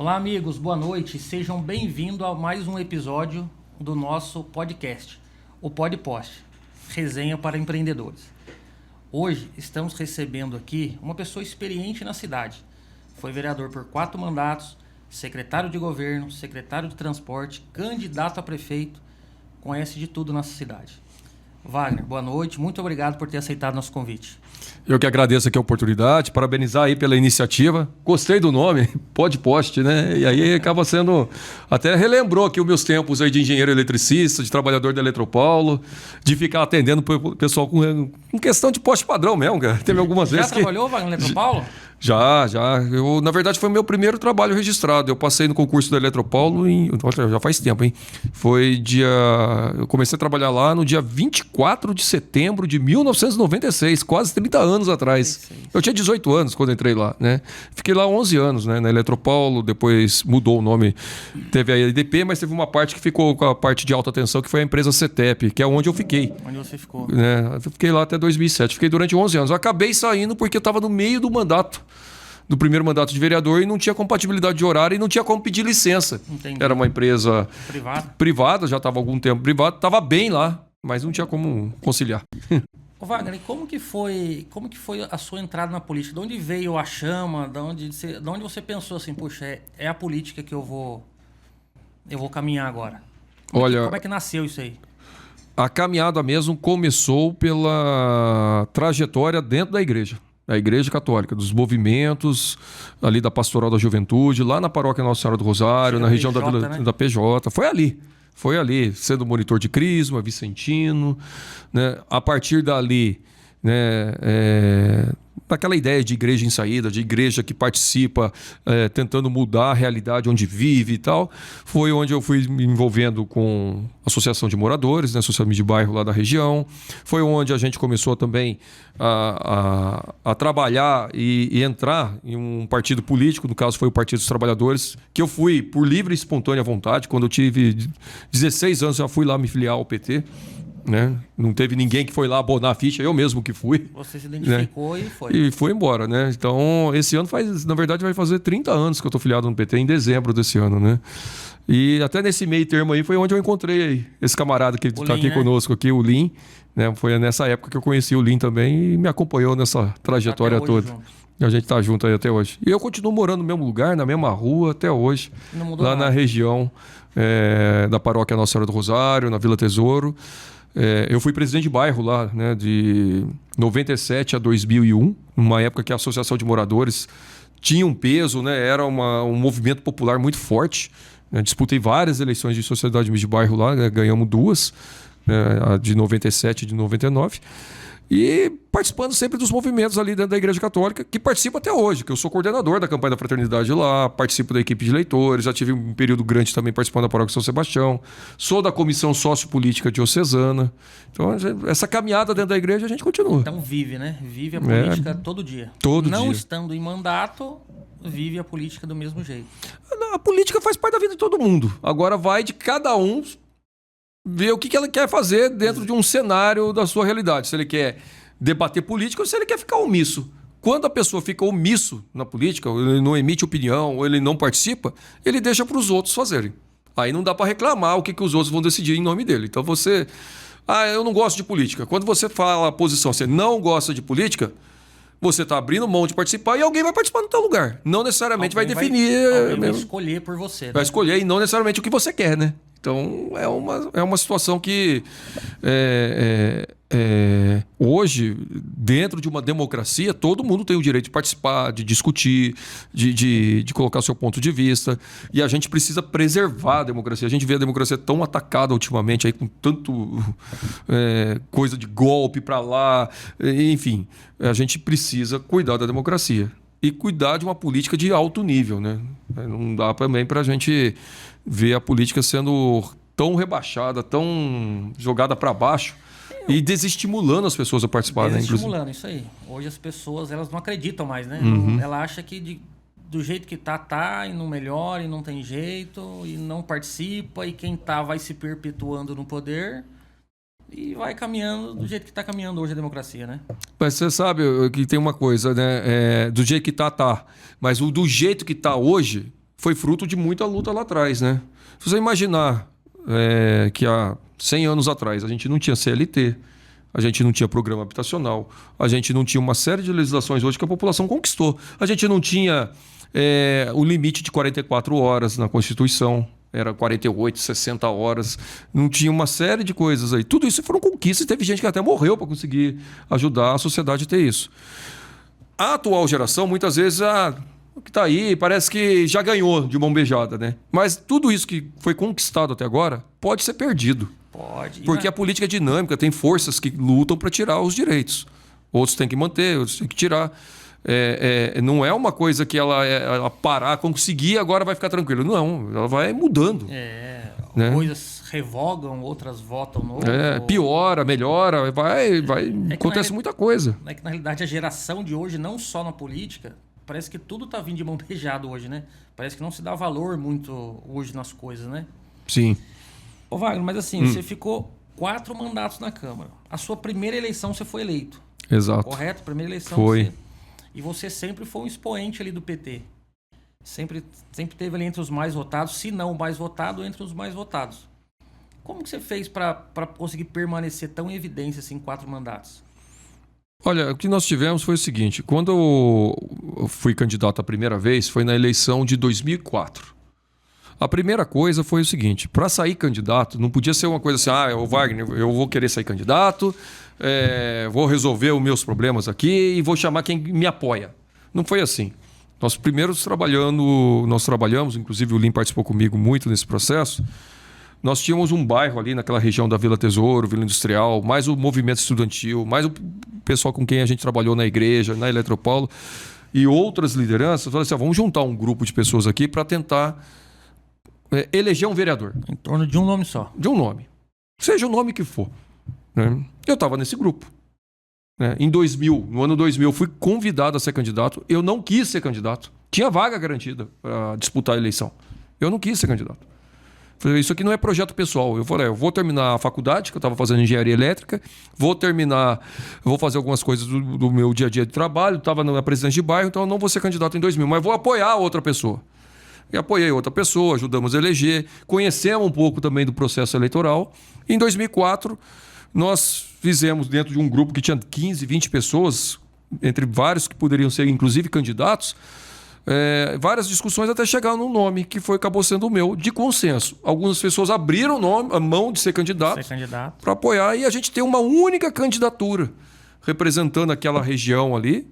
Olá, amigos, boa noite. Sejam bem-vindos a mais um episódio do nosso podcast, o PodPost, resenha para empreendedores. Hoje estamos recebendo aqui uma pessoa experiente na cidade. Foi vereador por 4 mandatos, secretário de governo, secretário de transporte, candidato a prefeito, conhece de tudo nessa cidade. Wagner, boa noite, muito obrigado por ter aceitado nosso convite. Eu que agradeço aqui a oportunidade, parabenizar aí pela iniciativa. Gostei do nome, PodPost, né? E aí acaba sendo... Até relembrou aqui os meus tempos aí de engenheiro eletricista, de trabalhador da Eletropaulo, de ficar atendendo o pessoal com questão de poste padrão mesmo, cara. Teve algumas vezes Já trabalhou, Wagner, na Eletropaulo? Já. Na verdade, foi o meu primeiro trabalho registrado. Eu passei no concurso da Eletropaulo já faz tempo, hein? Eu comecei a trabalhar lá no dia 24 de setembro de 1996, quase 30 anos atrás. Eu tinha 18 anos quando entrei lá, né? Fiquei lá 11 anos, né? Na Eletropaulo, depois mudou o nome. Teve a EDP, mas teve uma parte que ficou com a parte de alta tensão, que foi a empresa CETEP, que é onde eu fiquei. Onde você ficou? Eu fiquei lá até 2007. Fiquei durante 11 anos. Eu acabei saindo porque eu estava no meio do mandato. Do primeiro mandato de vereador e não tinha compatibilidade de horário e não tinha como pedir licença. Entendi. Era uma empresa privada, já estava há algum tempo privada, estava bem lá, mas não tinha como conciliar. Ô Wagner, e como que foi a sua entrada na política? De onde veio a chama? De onde você pensou assim, puxa, é a política que eu vou caminhar agora? Como é que nasceu isso aí? A caminhada mesmo começou pela trajetória dentro da igreja católica, dos movimentos ali da Pastoral da Juventude, lá na paróquia Nossa Senhora do Rosário, na região PJ, da né? da PJ. Foi ali, sendo monitor de crisma, vicentino, né? A partir dali, né, daquela ideia de igreja em saída, de igreja que participa, tentando mudar a realidade onde vive e tal, foi onde eu fui me envolvendo com associação de moradores, né, associação de bairro lá da região. Foi onde a gente começou também a trabalhar e entrar em um partido político, no caso foi o Partido dos Trabalhadores, que eu fui por livre e espontânea vontade. Quando eu tive 16 anos, já fui lá me filiar ao PT. Né? Não teve ninguém que foi lá abonar a ficha, eu mesmo que fui. Você se identificou, né? E foi. E foi embora, né? Então, esse ano na verdade, vai fazer 30 anos que eu estou filiado no PT, em dezembro desse ano, né? E até nesse meio termo aí foi onde eu encontrei esse camarada que está aqui, né, conosco aqui, o Lin, né? Foi nessa época que eu conheci o Lin também e me acompanhou nessa trajetória toda. Junto. E a gente está junto aí até hoje. E eu continuo morando no mesmo lugar, na mesma rua, até hoje. Não mudou lá nada. Na região da paróquia Nossa Senhora do Rosário, na Vila Tesouro. Eu fui presidente de bairro lá, né, de 97 a 2001, numa época que a Associação de Moradores tinha um peso, né, era um movimento popular muito forte. Disputei várias eleições de sociedade de bairro lá, né, ganhamos 2, a de 97 e de 99. E participando sempre dos movimentos ali dentro da Igreja Católica, que participo até hoje, que eu sou coordenador da campanha da fraternidade lá, participo da equipe de leitores, já tive um período grande também participando da paróquia São Sebastião, sou da comissão sociopolítica diocesana. Então, essa caminhada dentro da igreja a gente continua. Então vive, né? Vive a política todo dia. Todo Não dia. Estando em mandato, vive a política do mesmo jeito. A política faz parte da vida de todo mundo. Agora vai de cada um ver o que ela quer fazer dentro de um cenário da sua realidade. Se ele quer debater política ou se ele quer ficar omisso. Quando a pessoa fica omisso na política, ou ele não emite opinião, ou ele não participa, ele deixa para os outros fazerem. Aí não dá para reclamar o que os outros vão decidir em nome dele. Então você... eu não gosto de política. Quando você fala a posição, você não gosta de política, você está abrindo mão de participar e alguém vai participar no teu lugar. Não necessariamente vai definir... Alguém vai escolher por você. Né? Vai escolher e não necessariamente o que você quer, né? Então, é uma situação que hoje, dentro de uma democracia, todo mundo tem o direito de participar, de discutir, de colocar o seu ponto de vista. E a gente precisa preservar a democracia. A gente vê a democracia tão atacada ultimamente, aí, com tanto coisa de golpe para lá. Enfim, a gente precisa cuidar da democracia. E cuidar de uma política de alto nível, né? Não dá também para a gente ver a política sendo tão rebaixada, tão jogada para baixo e desestimulando as pessoas a participar. Desestimulando, isso aí. Hoje as pessoas elas não acreditam mais, né? Uhum. Ela acha que do jeito que tá e não melhora e não tem jeito e não participa e quem vai se perpetuando no poder... E vai caminhando do jeito que está caminhando hoje a democracia, né? Mas você sabe que tem uma coisa, né? Do jeito que tá. Mas do jeito que tá hoje, foi fruto de muita luta lá atrás, né? Se você imaginar que há 100 anos atrás a gente não tinha CLT, a gente não tinha programa habitacional, a gente não tinha uma série de legislações hoje que a população conquistou. A gente não tinha o limite de 44 horas na Constituição, era 48, 60 horas, não tinha uma série de coisas aí. Tudo isso foram conquistas e teve gente que até morreu para conseguir ajudar a sociedade a ter isso. A atual geração, muitas vezes, o que está aí parece que já ganhou de mão beijada, né? Mas tudo isso que foi conquistado até agora pode ser perdido. Pode. Porque a política é dinâmica, tem forças que lutam para tirar os direitos. Outros têm que manter, outros têm que tirar. Não é uma coisa que ela parar, conseguir, agora vai ficar tranquilo. Não, ela vai mudando. Né? Coisas revogam, outras votam novo. Piora, melhora, acontece muita coisa. É que na realidade a geração de hoje, não só na política, parece que tudo tá vindo de mão beijada hoje, né? Parece que não se dá valor muito hoje nas coisas, né? Sim. Ô Wagner, mas assim, você ficou 4 mandatos na Câmara. A sua primeira eleição você foi eleito. Exato. Correto? Primeira eleição foi. E você sempre foi um expoente ali do PT. Sempre teve ali entre os mais votados, se não o mais votado, entre os mais votados. Como que você fez para conseguir permanecer tão em evidência assim, 4 mandatos? Olha, o que nós tivemos foi o seguinte. Quando eu fui candidato a primeira vez, foi na eleição de 2004. A primeira coisa foi o seguinte. Para sair candidato, não podia ser uma coisa assim, Wagner, eu vou querer sair candidato, vou resolver os meus problemas aqui e vou chamar quem me apoia. Não foi assim. Nós trabalhamos, inclusive o Lim participou comigo muito nesse processo. Nós tínhamos um bairro ali naquela região da Vila Tesouro, Vila Industrial, mais o movimento estudantil, mais o pessoal com quem a gente trabalhou na igreja, na Eletropaulo e outras lideranças. Falaram assim, vamos juntar um grupo de pessoas aqui para tentar eleger um vereador. Em torno de um nome só. De um nome. Seja o nome que for. Né? Eu estava nesse grupo. Né? No ano 2000, fui convidado a ser candidato. Eu não quis ser candidato. Tinha vaga garantida para disputar a eleição. Eu não quis ser candidato. Falei, isso aqui não é projeto pessoal. Eu falei, eu vou terminar a faculdade, que eu estava fazendo engenharia elétrica, vou fazer algumas coisas do meu dia a dia de trabalho, estava na presidência de bairro, então eu não vou ser candidato em 2000, mas vou apoiar outra pessoa. E apoiei outra pessoa, ajudamos a eleger, conhecemos um pouco também do processo eleitoral. Em 2004, nós fizemos dentro de um grupo que tinha 15, 20 pessoas, entre vários que poderiam ser inclusive candidatos, várias discussões até chegar num nome que acabou sendo o meu, de consenso. Algumas pessoas abriram a mão de ser candidato para apoiar e a gente tem uma única candidatura representando aquela região ali,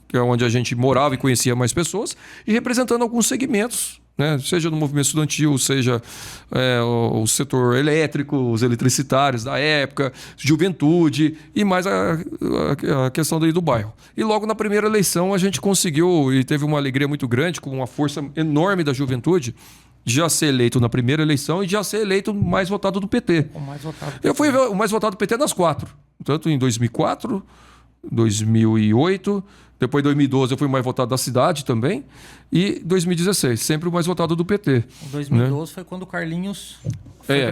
que é onde a gente morava e conhecia mais pessoas, e representando alguns segmentos, né? Seja no movimento estudantil, seja o setor elétrico, os eletricitários da época, juventude e mais a questão daí do bairro. E logo na primeira eleição a gente conseguiu, e teve uma alegria muito grande, com uma força enorme da juventude, de já ser eleito na primeira eleição e já ser eleito o mais votado do PT. O mais votado do PT. Eu fui o mais votado do PT nas 4. Tanto em 2004, 2008... Depois, em 2012, eu fui mais votado da cidade também. E 2016, sempre o mais votado do PT. Em 2012 foi quando o Carlinhos...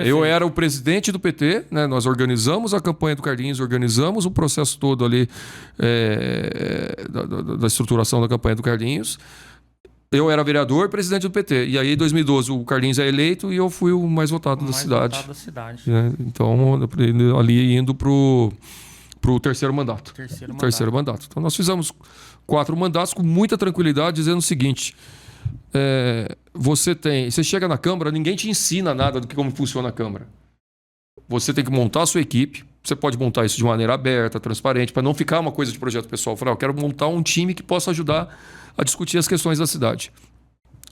eu era o presidente do PT, né? Nós organizamos a campanha do Carlinhos, organizamos o processo todo ali da estruturação da campanha do Carlinhos. Eu era vereador e presidente do PT. E aí, em 2012, o Carlinhos é eleito e eu fui o mais votado da cidade. Né? Então, ali indo para o terceiro mandato. Terceiro mandato. Então, nós fizemos 4 mandatos com muita tranquilidade, dizendo o seguinte: você chega na Câmara, ninguém te ensina nada do como funciona a Câmara. Você tem que montar a sua equipe. Você pode montar isso de maneira aberta, transparente, para não ficar uma coisa de projeto pessoal. Eu falei, eu quero montar um time que possa ajudar a discutir as questões da cidade.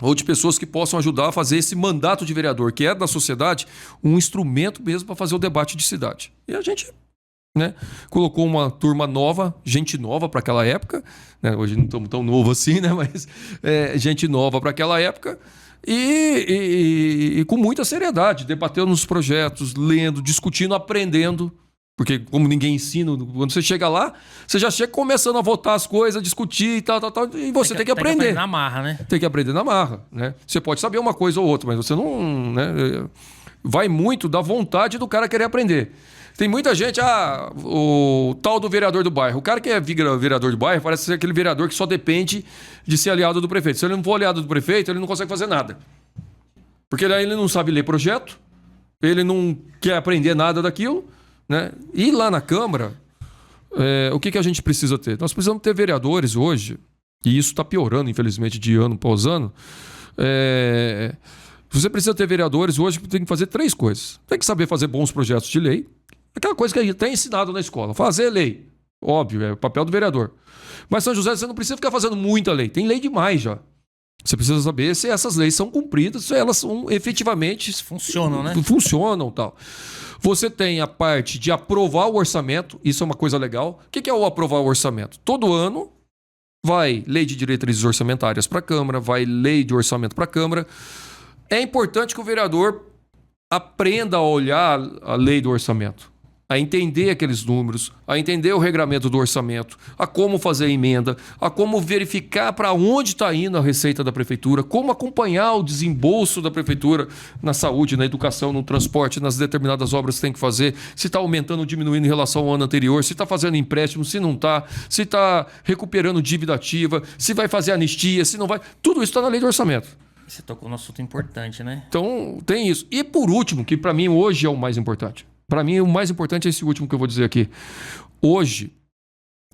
Ou de pessoas que possam ajudar a fazer esse mandato de vereador, que é da sociedade, um instrumento mesmo para fazer o debate de cidade. E a gente... né? Colocou uma turma nova, gente nova para aquela época, né? Hoje não estamos tão novo assim, né? Mas gente nova para aquela época e com muita seriedade, debatendo nos projetos, lendo, discutindo, aprendendo, porque como ninguém ensina, quando você chega lá, você já chega começando a votar as coisas, a discutir e tal, e você tem que aprender. Tem que aprender na marra, né? Tem que aprender na marra, né? Você pode saber uma coisa ou outra, mas você não... né? Vai muito da vontade do cara querer aprender. Tem muita gente, o tal do vereador do bairro. O cara que é vereador do bairro parece ser aquele vereador que só depende de ser aliado do prefeito. Se ele não for aliado do prefeito, ele não consegue fazer nada. Porque daí ele não sabe ler projeto, ele não quer aprender nada daquilo, né? E lá na Câmara, o que a gente precisa ter? Nós precisamos ter vereadores hoje, e isso está piorando, infelizmente, de ano após ano. Você precisa ter vereadores hoje que tem que fazer 3 coisas. Tem que saber fazer bons projetos de lei. Aquela coisa que a gente tem ensinado na escola. Fazer lei. Óbvio, é o papel do vereador. Mas São José, você não precisa ficar fazendo muita lei. Tem lei demais já. Você precisa saber se essas leis são cumpridas, se elas são efetivamente... Funcionam, né? Funcionam e tal. Você tem a parte de aprovar o orçamento. Isso é uma coisa legal. O que é o aprovar o orçamento? Todo ano vai lei de diretrizes orçamentárias para a Câmara, vai lei de orçamento para a Câmara. É importante que o vereador aprenda a olhar a lei do orçamento, a entender aqueles números, a entender o regramento do orçamento, a como fazer a emenda, a como verificar para onde está indo a receita da prefeitura, como acompanhar o desembolso da prefeitura na saúde, na educação, no transporte, nas determinadas obras que tem que fazer, se está aumentando ou diminuindo em relação ao ano anterior, se está fazendo empréstimo, se não está, se está recuperando dívida ativa, se vai fazer anistia, se não vai. Tudo isso está na lei do orçamento. Você tocou num assunto importante, né? Então, tem isso. E por último, que para mim hoje é o mais importante. Para mim, o mais importante é esse último que eu vou dizer aqui. Hoje,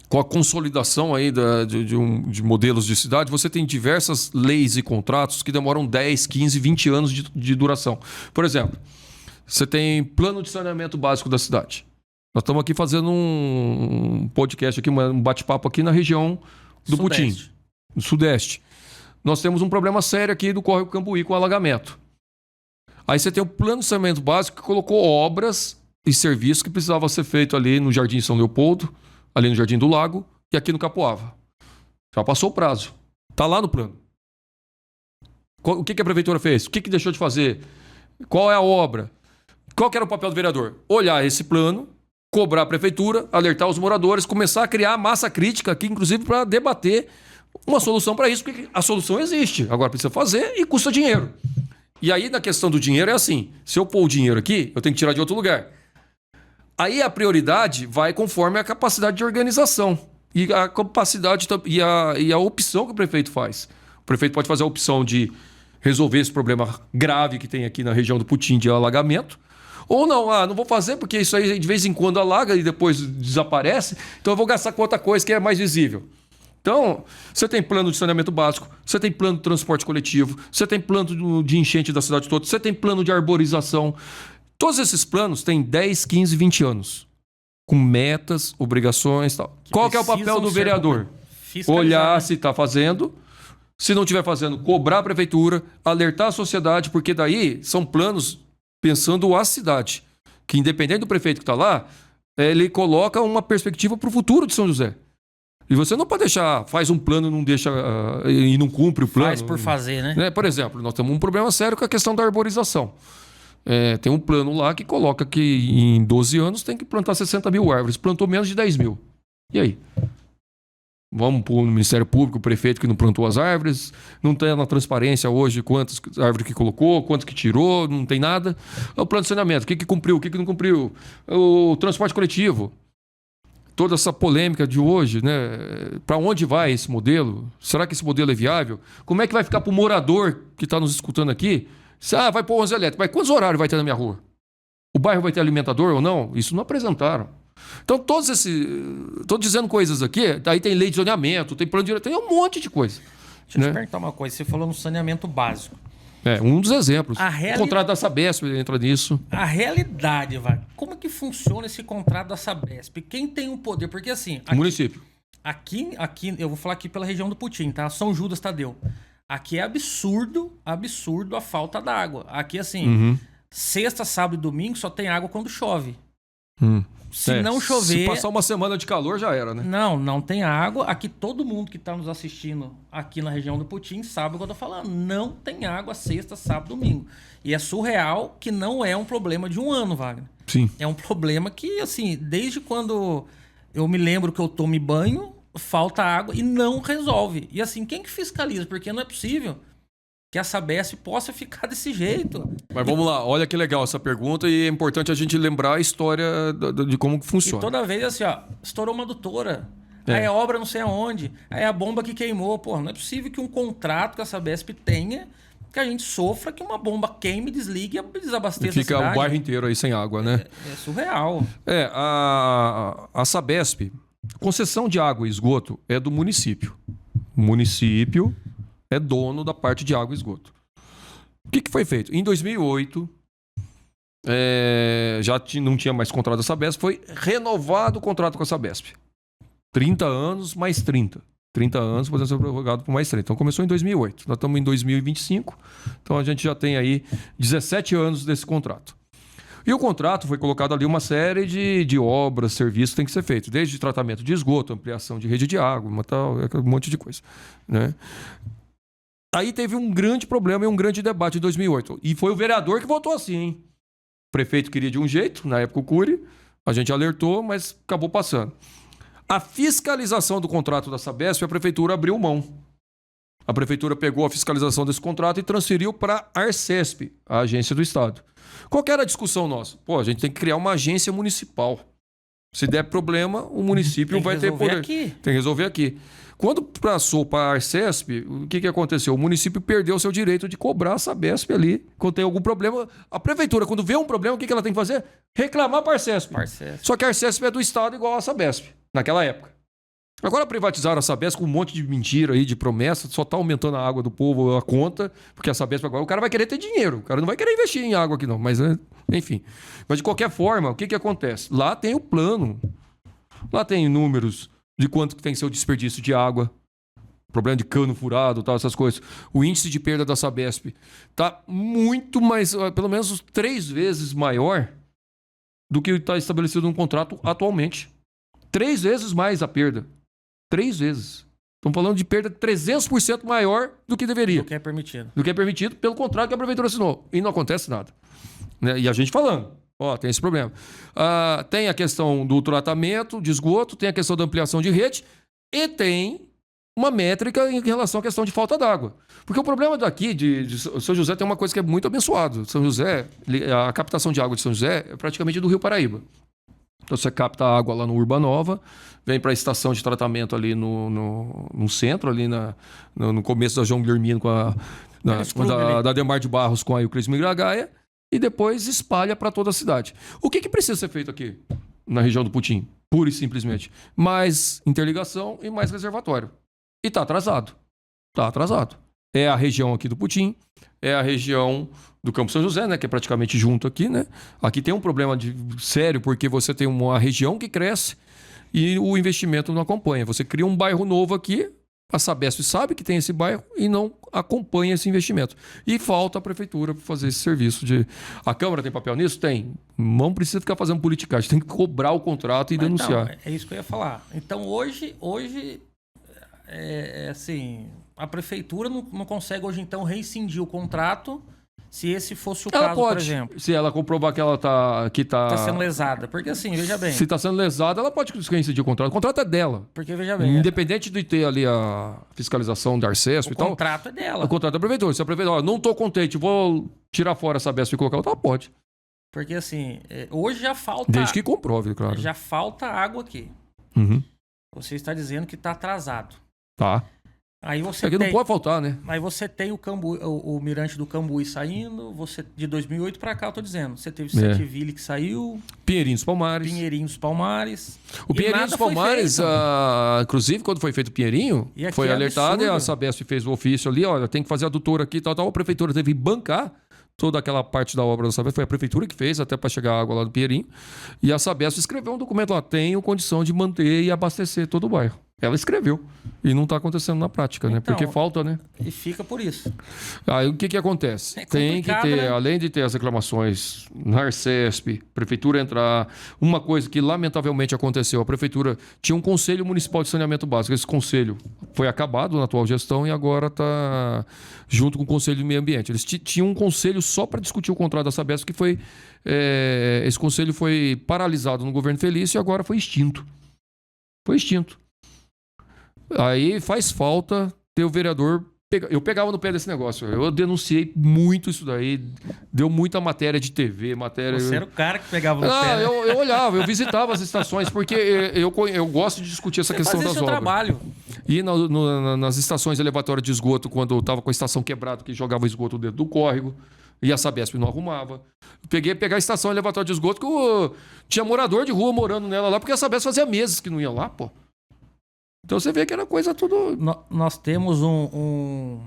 com a consolidação aí de modelos de cidade, você tem diversas leis e contratos que demoram 10, 15, 20 anos de duração. Por exemplo, você tem plano de saneamento básico da cidade. Nós estamos aqui fazendo um podcast, aqui, um bate-papo aqui na região do Putim, no Sudeste. Nós temos um problema sério aqui do Córrego Cambuí com alagamento. Aí você tem o plano de saneamento básico que colocou obras e serviços que precisavam ser feitos ali no Jardim São Leopoldo, ali no Jardim do Lago e aqui no Capoava. Já passou o prazo. Está lá no plano. O que a prefeitura fez? O que deixou de fazer? Qual é a obra? Qual que era o papel do vereador? Olhar esse plano, cobrar a prefeitura, alertar os moradores, começar a criar massa crítica aqui, inclusive para debater uma solução para isso, porque a solução existe. Agora precisa fazer e custa dinheiro. E aí, na questão do dinheiro, é assim. Se eu pôr o dinheiro aqui, eu tenho que tirar de outro lugar. Aí a prioridade vai conforme a capacidade de organização. E a capacidade e a opção que o prefeito faz. O prefeito pode fazer a opção de resolver esse problema grave que tem aqui na região do Putim de alagamento. Ou não, não vou fazer porque isso aí de vez em quando alaga e depois desaparece. Então eu vou gastar com outra coisa que é mais visível. Então, você tem plano de saneamento básico, você tem plano de transporte coletivo, você tem plano de enchente da cidade toda, você tem plano de arborização. Todos esses planos têm 10, 15, 20 anos. Com metas, obrigações e tal. Qual que é o papel do vereador? Olhar se está fazendo. Se não estiver fazendo, cobrar a prefeitura, alertar a sociedade, porque daí são planos pensando a cidade. Que independente do prefeito que está lá, ele coloca uma perspectiva para o futuro de São José. E você não pode deixar, faz um plano, não deixa e não cumpre o plano. Faz por fazer, né? Por exemplo, nós temos um problema sério com a questão da arborização. Tem um plano lá que coloca que em 12 anos tem que plantar 60 mil árvores. Plantou menos de 10 mil. E aí? Vamos para o Ministério Público, o prefeito que não plantou as árvores, não tem na transparência hoje quantas árvores que colocou, quantas que tirou, não tem nada. O plano de saneamento, o que cumpriu, o que não cumpriu. O transporte coletivo. Toda essa polêmica de hoje, né? Para onde vai esse modelo? Será que esse modelo é viável? Como é que vai ficar para o morador que está nos escutando aqui? Vai pôr 11 elétrico. Mas quantos horários vai ter na minha rua? O bairro vai ter alimentador ou não? Isso não apresentaram. Então, todos esses... Estou dizendo coisas aqui, aí tem lei de zoneamento, tem plano de direito, tem um monte de coisa. Deixa eu te perguntar uma coisa. Você falou no saneamento básico. Um dos exemplos. O contrato da Sabesp entra nisso. A realidade, como que funciona esse contrato da Sabesp? Quem tem o poder? Porque assim... O município. Aqui, eu vou falar aqui pela região do Putim, tá? São Judas Tadeu. Aqui é absurdo a falta d'água. Aqui, assim, sexta, sábado e domingo só tem água quando chove. Se não chover... Se passar uma semana de calor, já era, né? Não tem água. Aqui, todo mundo que está nos assistindo aqui na região do Putim sabe o que eu tô falando. Não tem água sexta, sábado, domingo. E é surreal que não é um problema de um ano, Wagner. Sim. É um problema que, assim, desde quando eu me lembro que eu tomo banho, falta água e não resolve. E assim, quem que fiscaliza? Porque não é possível que a Sabesp possa ficar desse jeito. Mas vamos lá, olha que legal essa pergunta e é importante a gente lembrar a história de como que E funciona. toda vez assim, ó, estourou uma adutora. Aí a obra não sei aonde. Aí a bomba que queimou. Pô, não é possível que um contrato que a Sabesp tenha, que a gente sofra que uma bomba queime, desligue e desabasteça Fica a cidade. o bairro inteiro aí sem água, né? É surreal. A Sabesp, concessão de água e esgoto é do município. O município é dono da parte de água e esgoto. O que foi feito? Em 2008, não tinha mais contrato da Sabesp, foi renovado o contrato com a Sabesp. 30 anos mais 30. 30 anos podendo ser prorrogado por mais 30. Então começou em 2008. Nós estamos em 2025, então a gente já tem aí 17 anos desse contrato. E o contrato foi colocado ali uma série de obras, serviços que tem que ser feito, desde tratamento de esgoto, ampliação de rede de água, um monte de coisa, né? Aí teve um grande problema e um grande debate em 2008. E foi o vereador que votou assim, hein? O prefeito queria de um jeito, na época o Cury, a gente alertou, mas acabou passando. A fiscalização do contrato da Sabesp, a prefeitura abriu mão. A prefeitura pegou a fiscalização desse contrato e transferiu para a Arcesp, a agência do Estado. Qual que era a discussão nossa? Pô, a gente tem que criar uma agência municipal. Se der problema, o município vai ter poder. Aqui. Tem que resolver aqui. Quando passou para a Arcesp, o que aconteceu? O município perdeu o seu direito de cobrar a Sabesp ali. Quando tem algum problema, a prefeitura, quando vê um problema, o que ela tem que fazer? Reclamar para a Arcesp. Só que a Arcesp é do Estado igual a Sabesp, naquela época. Agora privatizaram a Sabesp com um monte de mentira aí, de promessa, só está aumentando a água do povo, a conta, porque a Sabesp agora, o cara vai querer ter dinheiro, o cara não vai querer investir em água aqui não, mas enfim. Mas de qualquer forma, o que acontece? Lá tem o plano, lá tem números de quanto que tem que ser o desperdício de água, problema de cano furado, tal, essas coisas. O índice de perda da Sabesp está muito mais, pelo menos 3 vezes maior do que está estabelecido no contrato atualmente. 3 vezes mais a perda. 3 vezes. Estamos falando de perda 300% maior do que deveria. Do que é permitido. Do que é permitido pelo contrato que a prefeitura assinou. E não acontece nada. Né? E a gente falando, tem esse problema. Tem a questão do tratamento de esgoto, tem a questão da ampliação de rede e tem uma métrica em relação à questão de falta d'água. Porque o problema daqui de São José tem uma coisa que é muito abençoado. São José, a captação de água de São José é praticamente do Rio Paraíba. Então você capta a água lá no Urbanova, vem para a estação de tratamento ali no centro, ali no começo da João Guilhermino da Demar de Barros com a Euclides Migragaia, e depois espalha para toda a cidade. O que precisa ser feito aqui, na região do Putim? Pura e simplesmente. Mais interligação e mais reservatório. E está atrasado. Está atrasado. É a região aqui do Putim, é a região do Campo São José, né, que é praticamente junto aqui, né? Aqui tem um problema sério, porque você tem uma região que cresce e o investimento não acompanha. Você cria um bairro novo aqui, a Sabesp sabe que tem esse bairro e não acompanha esse investimento. E falta a prefeitura para fazer esse serviço de... A Câmara tem papel nisso? Tem. Não precisa ficar fazendo politicagem, tem que cobrar o contrato e denunciar. Então, é isso que eu ia falar. Então, hoje assim, a prefeitura não consegue hoje, então, rescindir o contrato se esse fosse o caso, por exemplo. Se ela comprovar que ela está sendo lesada. Porque assim, veja bem. Se está sendo lesada, ela pode reincidir o contrato. O contrato é dela. Porque, veja bem. Independente de ter ali a fiscalização da Arcesp e tal. O contrato é dela. O contrato é da prefeitura. Se a prefeitura, não estou contente, vou tirar fora essa Sabesp e colocar outra, pode. Porque assim, hoje já falta... Desde que comprove, claro. Já falta água aqui. Uhum. Você está dizendo que está atrasado. Tá. Aí você não pode faltar, né? Aí você tem o Mirante do Cambuí saindo, de 2008 para cá, eu tô dizendo. Você teve Setiville que saiu. Pinheirinho dos Palmares. O Pinheirinho dos Palmares, inclusive, quando foi feito o Pinheirinho, foi alertado e a Sabesp fez o ofício ali, olha, tem que fazer adutora aqui e tal. A prefeitura teve que bancar toda aquela parte da obra da Sabesp. Foi a prefeitura que fez, até para chegar a água lá do Pinheirinho. E a Sabesp escreveu um documento lá, tenho condição de manter e abastecer todo o bairro. Ela escreveu. E não está acontecendo na prática, né? Então, porque falta, né? E fica por isso. Aí o que acontece? Tem que ter, né? Além de ter as reclamações na Arcesp, prefeitura entrar. Uma coisa que lamentavelmente aconteceu, a prefeitura tinha um conselho municipal de saneamento básico. Esse conselho foi acabado na atual gestão e agora está junto com o conselho de meio ambiente. Eles tinham um conselho só para discutir o contrato da Sabesp, que foi... esse conselho foi paralisado no governo Felício e agora foi extinto. Foi extinto. Aí faz falta ter o vereador Eu pegava no pé desse negócio. Eu denunciei muito isso daí. Deu muita matéria de TV, matéria... Você era o cara que pegava no pé, né? eu olhava, eu visitava as estações, porque eu gosto de discutir essa questão das obras. Trabalho. E nas estações elevatórias de esgoto, quando eu estava com a estação quebrada, que jogava o esgoto dentro do córrego, e a Sabesp não arrumava. Pegar a estação elevatória de esgoto, que tinha morador de rua morando nela lá, porque a Sabesp fazia meses que não ia lá, pô. Então você vê que era coisa tudo... Nós temos um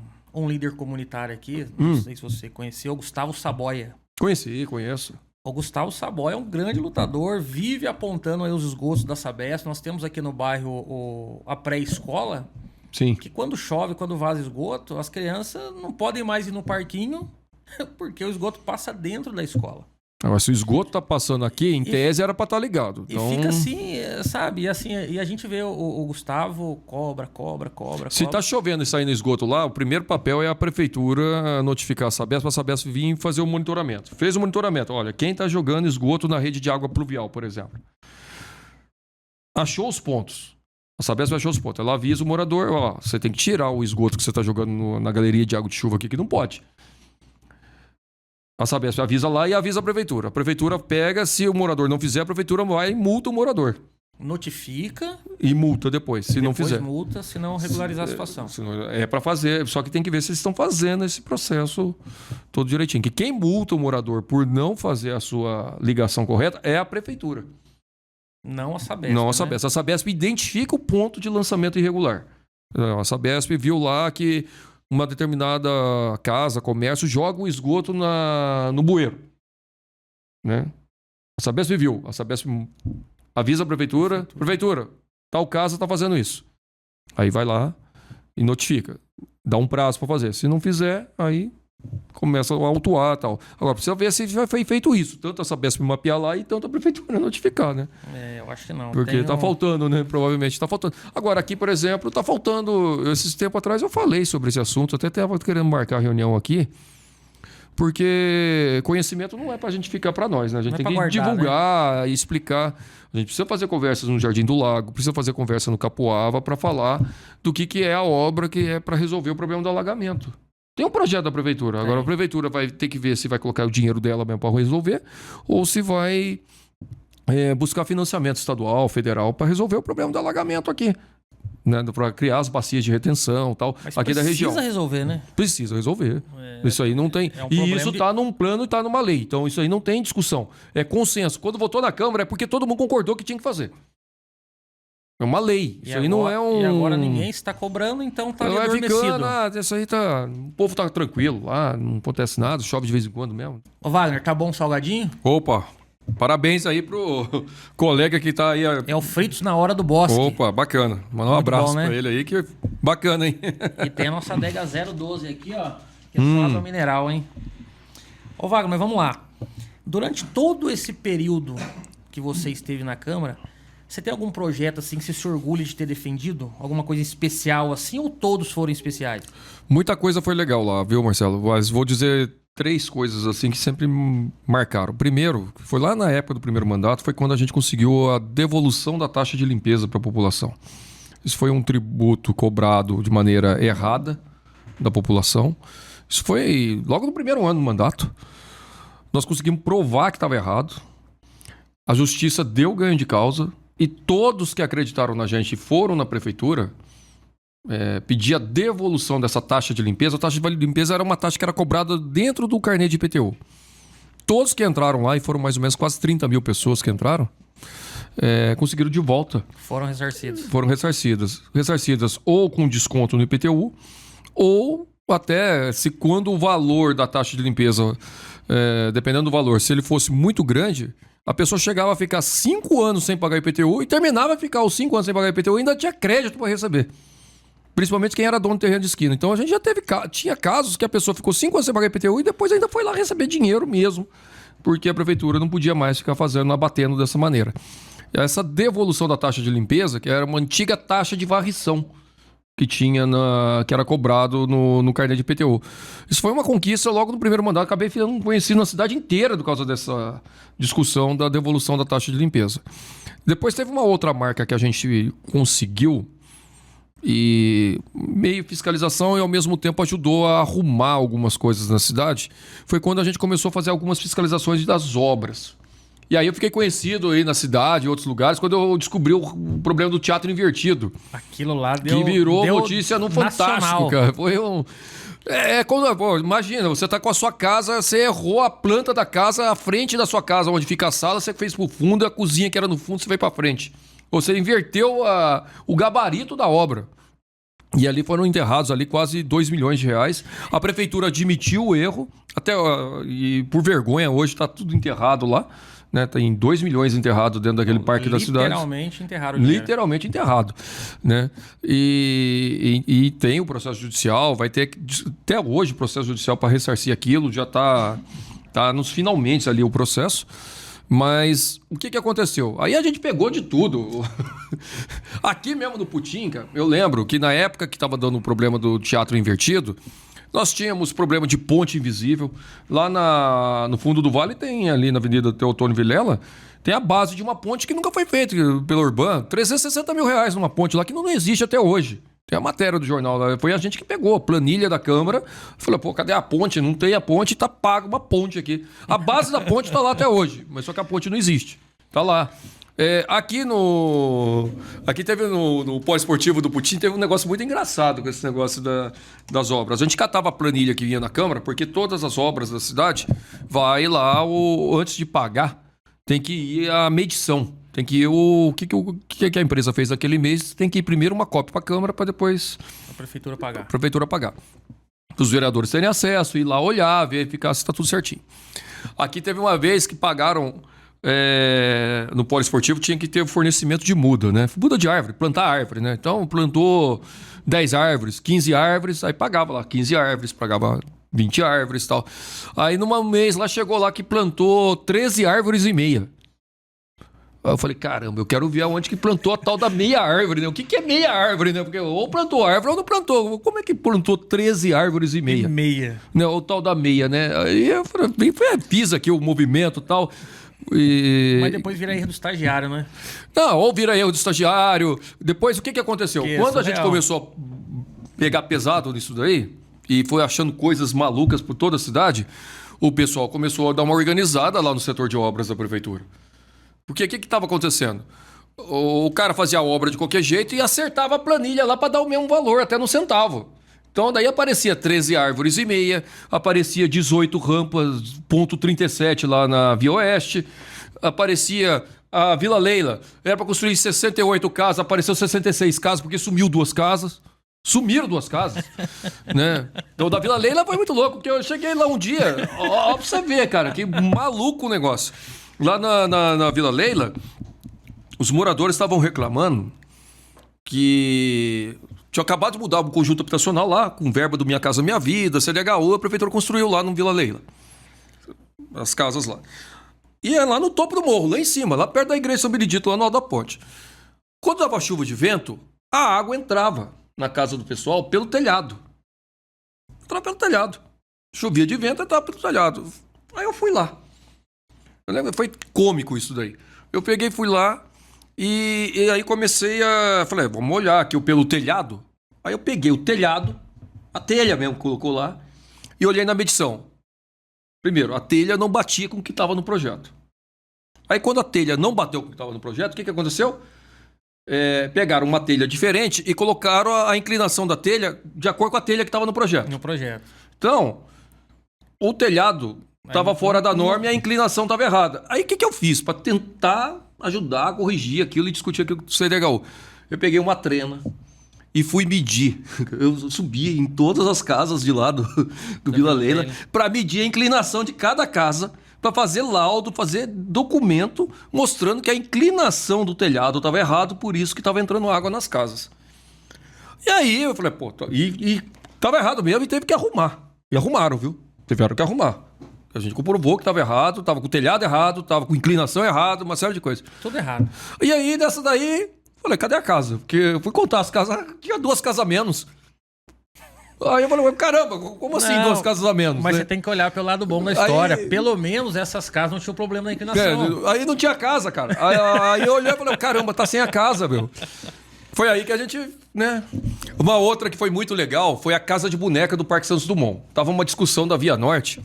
líder comunitário aqui, não sei se você conheceu, o Gustavo Saboia. Conheço. O Gustavo Saboia é um grande lutador, vive apontando aí os esgotos da Sabesp. Nós temos aqui no bairro a pré-escola, Sim. que quando chove, quando vaza esgoto, as crianças não podem mais ir no parquinho, porque o esgoto passa dentro da escola. Agora, se o esgoto tá passando aqui, em tese era pra estar ligado. Então... E fica assim, sabe? E a gente vê o Gustavo cobra. Se tá chovendo e sair no esgoto lá, o primeiro papel é a prefeitura notificar a Sabesp, para a Sabesp vir fazer o monitoramento. Fez o monitoramento. Olha, quem tá jogando esgoto na rede de água pluvial, por exemplo. Achou os pontos. A Sabesp achou os pontos. Ela avisa o morador, ó, você tem que tirar o esgoto que você tá jogando na galeria de água de chuva aqui, que não pode. A Sabesp avisa lá e avisa a prefeitura. A prefeitura pega, se o morador não fizer, a prefeitura vai e multa o morador. Notifica. E multa depois, se não fizer. Multa, se não regularizar a situação. É para fazer, só que tem que ver se eles estão fazendo esse processo todo direitinho. Que quem multa o morador por não fazer a sua ligação correta é a prefeitura. Não a Sabesp. Não a Sabesp. Né? A Sabesp identifica o ponto de lançamento irregular. A Sabesp viu lá que uma determinada casa, comércio, joga o esgoto no bueiro. Né? A Sabesp viu. A Sabesp avisa a prefeitura. Prefeitura, tal casa está fazendo isso. Aí vai lá e notifica. Dá um prazo para fazer. Se não fizer, aí começa a autuar e tal. Agora, precisa ver se já foi feito isso. Tanto a Sabesp mapear lá e tanto a prefeitura notificar, né? Eu acho que não. Porque tá faltando, né? Provavelmente tá faltando. Agora, aqui, por exemplo, tá faltando... Esses tempos atrás eu falei sobre esse assunto. Até estava querendo marcar a reunião aqui. Porque conhecimento não é pra gente ficar para nós, né? A gente tem que guardar, divulgar, né? E explicar. A gente precisa fazer conversas no Jardim do Lago, precisa fazer conversa no Capoava para falar do que é a obra que é para resolver o problema do alagamento. Tem um projeto da prefeitura. Agora a prefeitura vai ter que ver se vai colocar o dinheiro dela mesmo para resolver ou se vai buscar financiamento estadual, federal para resolver o problema do alagamento aqui. Né, para criar as bacias de retenção e tal, mas aqui da região. Precisa resolver, né? Precisa resolver. Isso aí não tem. E isso está num plano e está numa lei. Então isso aí não tem discussão. É consenso. Quando votou na Câmara é porque todo mundo concordou que tinha que fazer. É uma lei. Isso aí não é um. E agora ninguém está cobrando, então está ali adormecido. Isso aí tá. O povo tá tranquilo lá, não acontece nada, chove de vez em quando mesmo. Ô Wagner, tá bom o salgadinho? Opa! Parabéns aí pro colega que tá aí. É o Fritos na hora do Bosque. Opa, bacana. Mandar um abraço pra ele aí, que bacana, hein? E tem a nossa adega 012 aqui, ó. Que é só água mineral, hein? Ô Wagner, mas vamos lá. Durante todo esse período que você esteve na Câmara, você tem algum projeto assim que você se orgulha de ter defendido? Alguma coisa especial assim ou todos foram especiais? Muita coisa foi legal lá, viu, Marcelo? Mas vou dizer 3 coisas assim que sempre marcaram. Primeiro, foi lá na época do primeiro mandato, foi quando a gente conseguiu a devolução da taxa de limpeza para a população. Isso foi um tributo cobrado de maneira errada da população. Isso foi logo no primeiro ano do mandato. Nós conseguimos provar que estava errado. A justiça deu ganho de causa e todos que acreditaram na gente foram na prefeitura pedir a devolução dessa taxa de limpeza. A taxa de limpeza era uma taxa que era cobrada dentro do carnê de IPTU. Todos que entraram lá, e foram mais ou menos quase 30 mil pessoas que entraram, conseguiram de volta. Foram ressarcidas. Foram ressarcidas. Ressarcidas ou com desconto no IPTU, ou até se quando o valor da taxa de limpeza, dependendo do valor, se ele fosse muito grande, a pessoa chegava a ficar 5 anos sem pagar IPTU e terminava a ficar os 5 anos sem pagar IPTU e ainda tinha crédito para receber. Principalmente quem era dono do terreno de esquina. Então a gente já tinha casos que a pessoa ficou 5 anos sem pagar IPTU e depois ainda foi lá receber dinheiro mesmo, porque a prefeitura não podia mais ficar abatendo dessa maneira. Essa devolução da taxa de limpeza, que era uma antiga taxa de varrição que tinha que era cobrado no carnê de IPTU. Isso foi uma conquista logo no primeiro mandato. Acabei ficando conhecido na cidade inteira por causa dessa discussão da devolução da taxa de limpeza. Depois teve uma outra marca que a gente conseguiu, e meio fiscalização e ao mesmo tempo ajudou a arrumar algumas coisas na cidade, foi quando a gente começou a fazer algumas fiscalizações das obras. E aí eu fiquei conhecido aí na cidade, em outros lugares, quando eu descobri o problema do teatro invertido. Aquilo lá deu... Que virou deu notícia no Fantástico, nacional. cara. Foi um... pô, imagina, você tá com a sua casa, você errou a planta da casa, a frente da sua casa, onde fica a sala, você fez pro fundo, a cozinha que era no fundo, você veio pra frente. Você inverteu o gabarito da obra. E ali foram enterrados ali quase 2 milhões de reais. A prefeitura admitiu o erro, e por vergonha hoje tá tudo enterrado lá. Né, tem 2 milhões enterrados dentro daquele parque da cidade. Literalmente enterraram o dinheiro. Literalmente enterrado. Né? E tem o processo judicial, vai ter até hoje o processo judicial para ressarcir aquilo, já tá nos finalmente ali o processo. Mas o que aconteceu? Aí a gente pegou de tudo. Aqui mesmo no Putinga, eu lembro que na época que estava dando o problema do teatro invertido, nós tínhamos problema de ponte invisível. Lá no fundo do vale tem ali na Avenida Teotônio Vilela, tem a base de uma ponte que nunca foi feita pela Urban. 360 mil reais numa ponte lá que não existe até hoje. Tem a matéria do jornal lá. Foi a gente que pegou a planilha da Câmara. Falou, pô, cadê a ponte? Não tem a ponte, tá pago uma ponte aqui. A base da ponte tá lá até hoje, mas só que a ponte não existe. Tá lá. Aqui teve no pós-esportivo do Putin, teve um negócio muito engraçado com esse negócio das obras. A gente catava a planilha que vinha na Câmara, porque todas as obras da cidade, vai lá, antes de pagar, tem que ir a medição. Tem que ir o que a empresa fez naquele mês, tem que ir primeiro uma cópia para a Câmara, para depois a prefeitura pagar. Para os vereadores terem acesso, ir lá olhar, verificar se está tudo certinho. Aqui teve uma vez que pagaram... no polo esportivo tinha que ter o fornecimento de muda, né? Muda de árvore, plantar árvore, né? Então plantou 10 árvores, 15 árvores, aí pagava lá 15 árvores, pagava 20 árvores e tal. Aí num mês lá chegou lá que plantou 13 árvores e meia. Aí eu falei, caramba, eu quero ver aonde que plantou a tal da meia árvore, né? O que é meia árvore, né? Porque ou plantou árvore ou não plantou. Como é que plantou 13 árvores e meia? Meia. Né? O tal da meia, né? Aí eu falei, fiz aqui o movimento e tal. Mas depois vira erro do estagiário, né? Não, ou vira erro do estagiário. Depois, o que aconteceu? Quando a gente começou a pegar pesado nisso daí, e foi achando coisas malucas por toda a cidade, o pessoal começou a dar uma organizada lá no setor de obras da prefeitura. Porque o que estava acontecendo? O cara fazia a obra de qualquer jeito e acertava a planilha lá para dar o mesmo valor, até no centavo. Então, daí aparecia 13 árvores e meia, aparecia 18 rampas, ponto 37 lá na Via Oeste, aparecia a Vila Leila, era para construir 68 casas, apareceu 66 casas, porque sumiu 2 casas. Sumiram 2 casas, né? Então, da Vila Leila foi muito louco, porque eu cheguei lá um dia, ó pra você ver, cara, que maluco o negócio. Lá na Vila Leila, os moradores estavam reclamando que tinha acabado de mudar o conjunto habitacional lá, com verba do Minha Casa Minha Vida, CDHU, a prefeitura construiu lá no Vila Leila. As casas lá. E é lá no topo do morro, lá em cima, lá perto da igreja São Benedito, lá no Alto da Ponte. Quando dava chuva de vento, a água entrava na casa do pessoal pelo telhado. Entrava pelo telhado. Chovia de vento, entrava pelo telhado. Aí eu fui lá. Eu lembro, foi cômico isso daí. Eu peguei, fui lá e aí comecei a... Falei, vamos olhar aqui pelo telhado. Aí eu peguei o telhado, a telha mesmo colocou lá, e olhei na medição. Primeiro, a telha não batia com o que estava no projeto. Aí quando a telha não bateu com o que estava no projeto, o que aconteceu? Pegaram uma telha diferente e colocaram a inclinação da telha de acordo com a telha que estava no projeto. No projeto. Então, o telhado estava fora da norma e a inclinação estava errada. Aí o que eu fiz para tentar ajudar a corrigir aquilo e discutir aquilo com o CDHU? Eu peguei uma trena e fui medir. Eu subi em todas as casas de lá do Vila Leila para medir a inclinação de cada casa, para fazer laudo, fazer documento mostrando que a inclinação do telhado estava errado, por isso que estava entrando água nas casas. E aí eu falei, pô, e estava errado mesmo e teve que arrumar. E arrumaram, viu? Tiveram que arrumar. A gente comprovou que estava errado, estava com o telhado errado, estava com inclinação errada, uma série de coisas. Tudo errado. E aí, dessa daí, falei, cadê a casa? Porque eu fui contar as casas, tinha 2 casas a menos. Aí eu falei, caramba, como assim 2 casas a menos? Mas né? Você tem que olhar pelo lado bom da história. Pelo menos essas casas não tinham problema na inclinação. Aí não tinha casa, cara. Aí eu olhei e falei, caramba, tá sem a casa, meu. Foi aí que a gente, né? Uma outra que foi muito legal foi a Casa de Boneca do Parque Santos Dumont. Tava uma discussão da Via Norte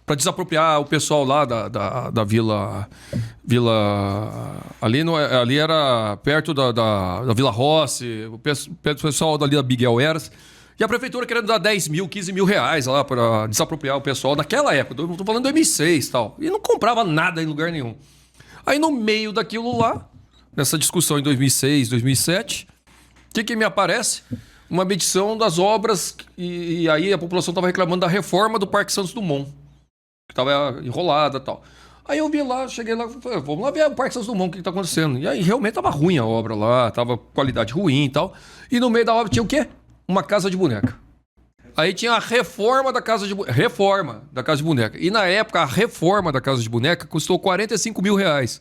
para desapropriar o pessoal lá da Vila... Ali era perto da Vila Rossi, o pessoal dali da Miguel Eras. E a prefeitura querendo dar 10 mil, 15 mil reais lá para desapropriar o pessoal naquela época. Eu tô falando de 2006 e tal. E não comprava nada em lugar nenhum. Aí no meio daquilo lá, nessa discussão em 2006, 2007, o que me aparece? Uma medição das obras e aí a população estava reclamando da reforma do Parque Santos Dumont, que estava enrolada e tal. Aí eu vi lá, cheguei lá, falei, vamos lá ver o Parque Santos Dumont, o que está acontecendo. E aí realmente estava ruim a obra lá, estava qualidade ruim e tal. E no meio da obra tinha o quê? Uma casa de boneca. Aí tinha a reforma da casa de boneca. Reforma da casa de boneca. E na época, a reforma da casa de boneca custou 45 mil reais.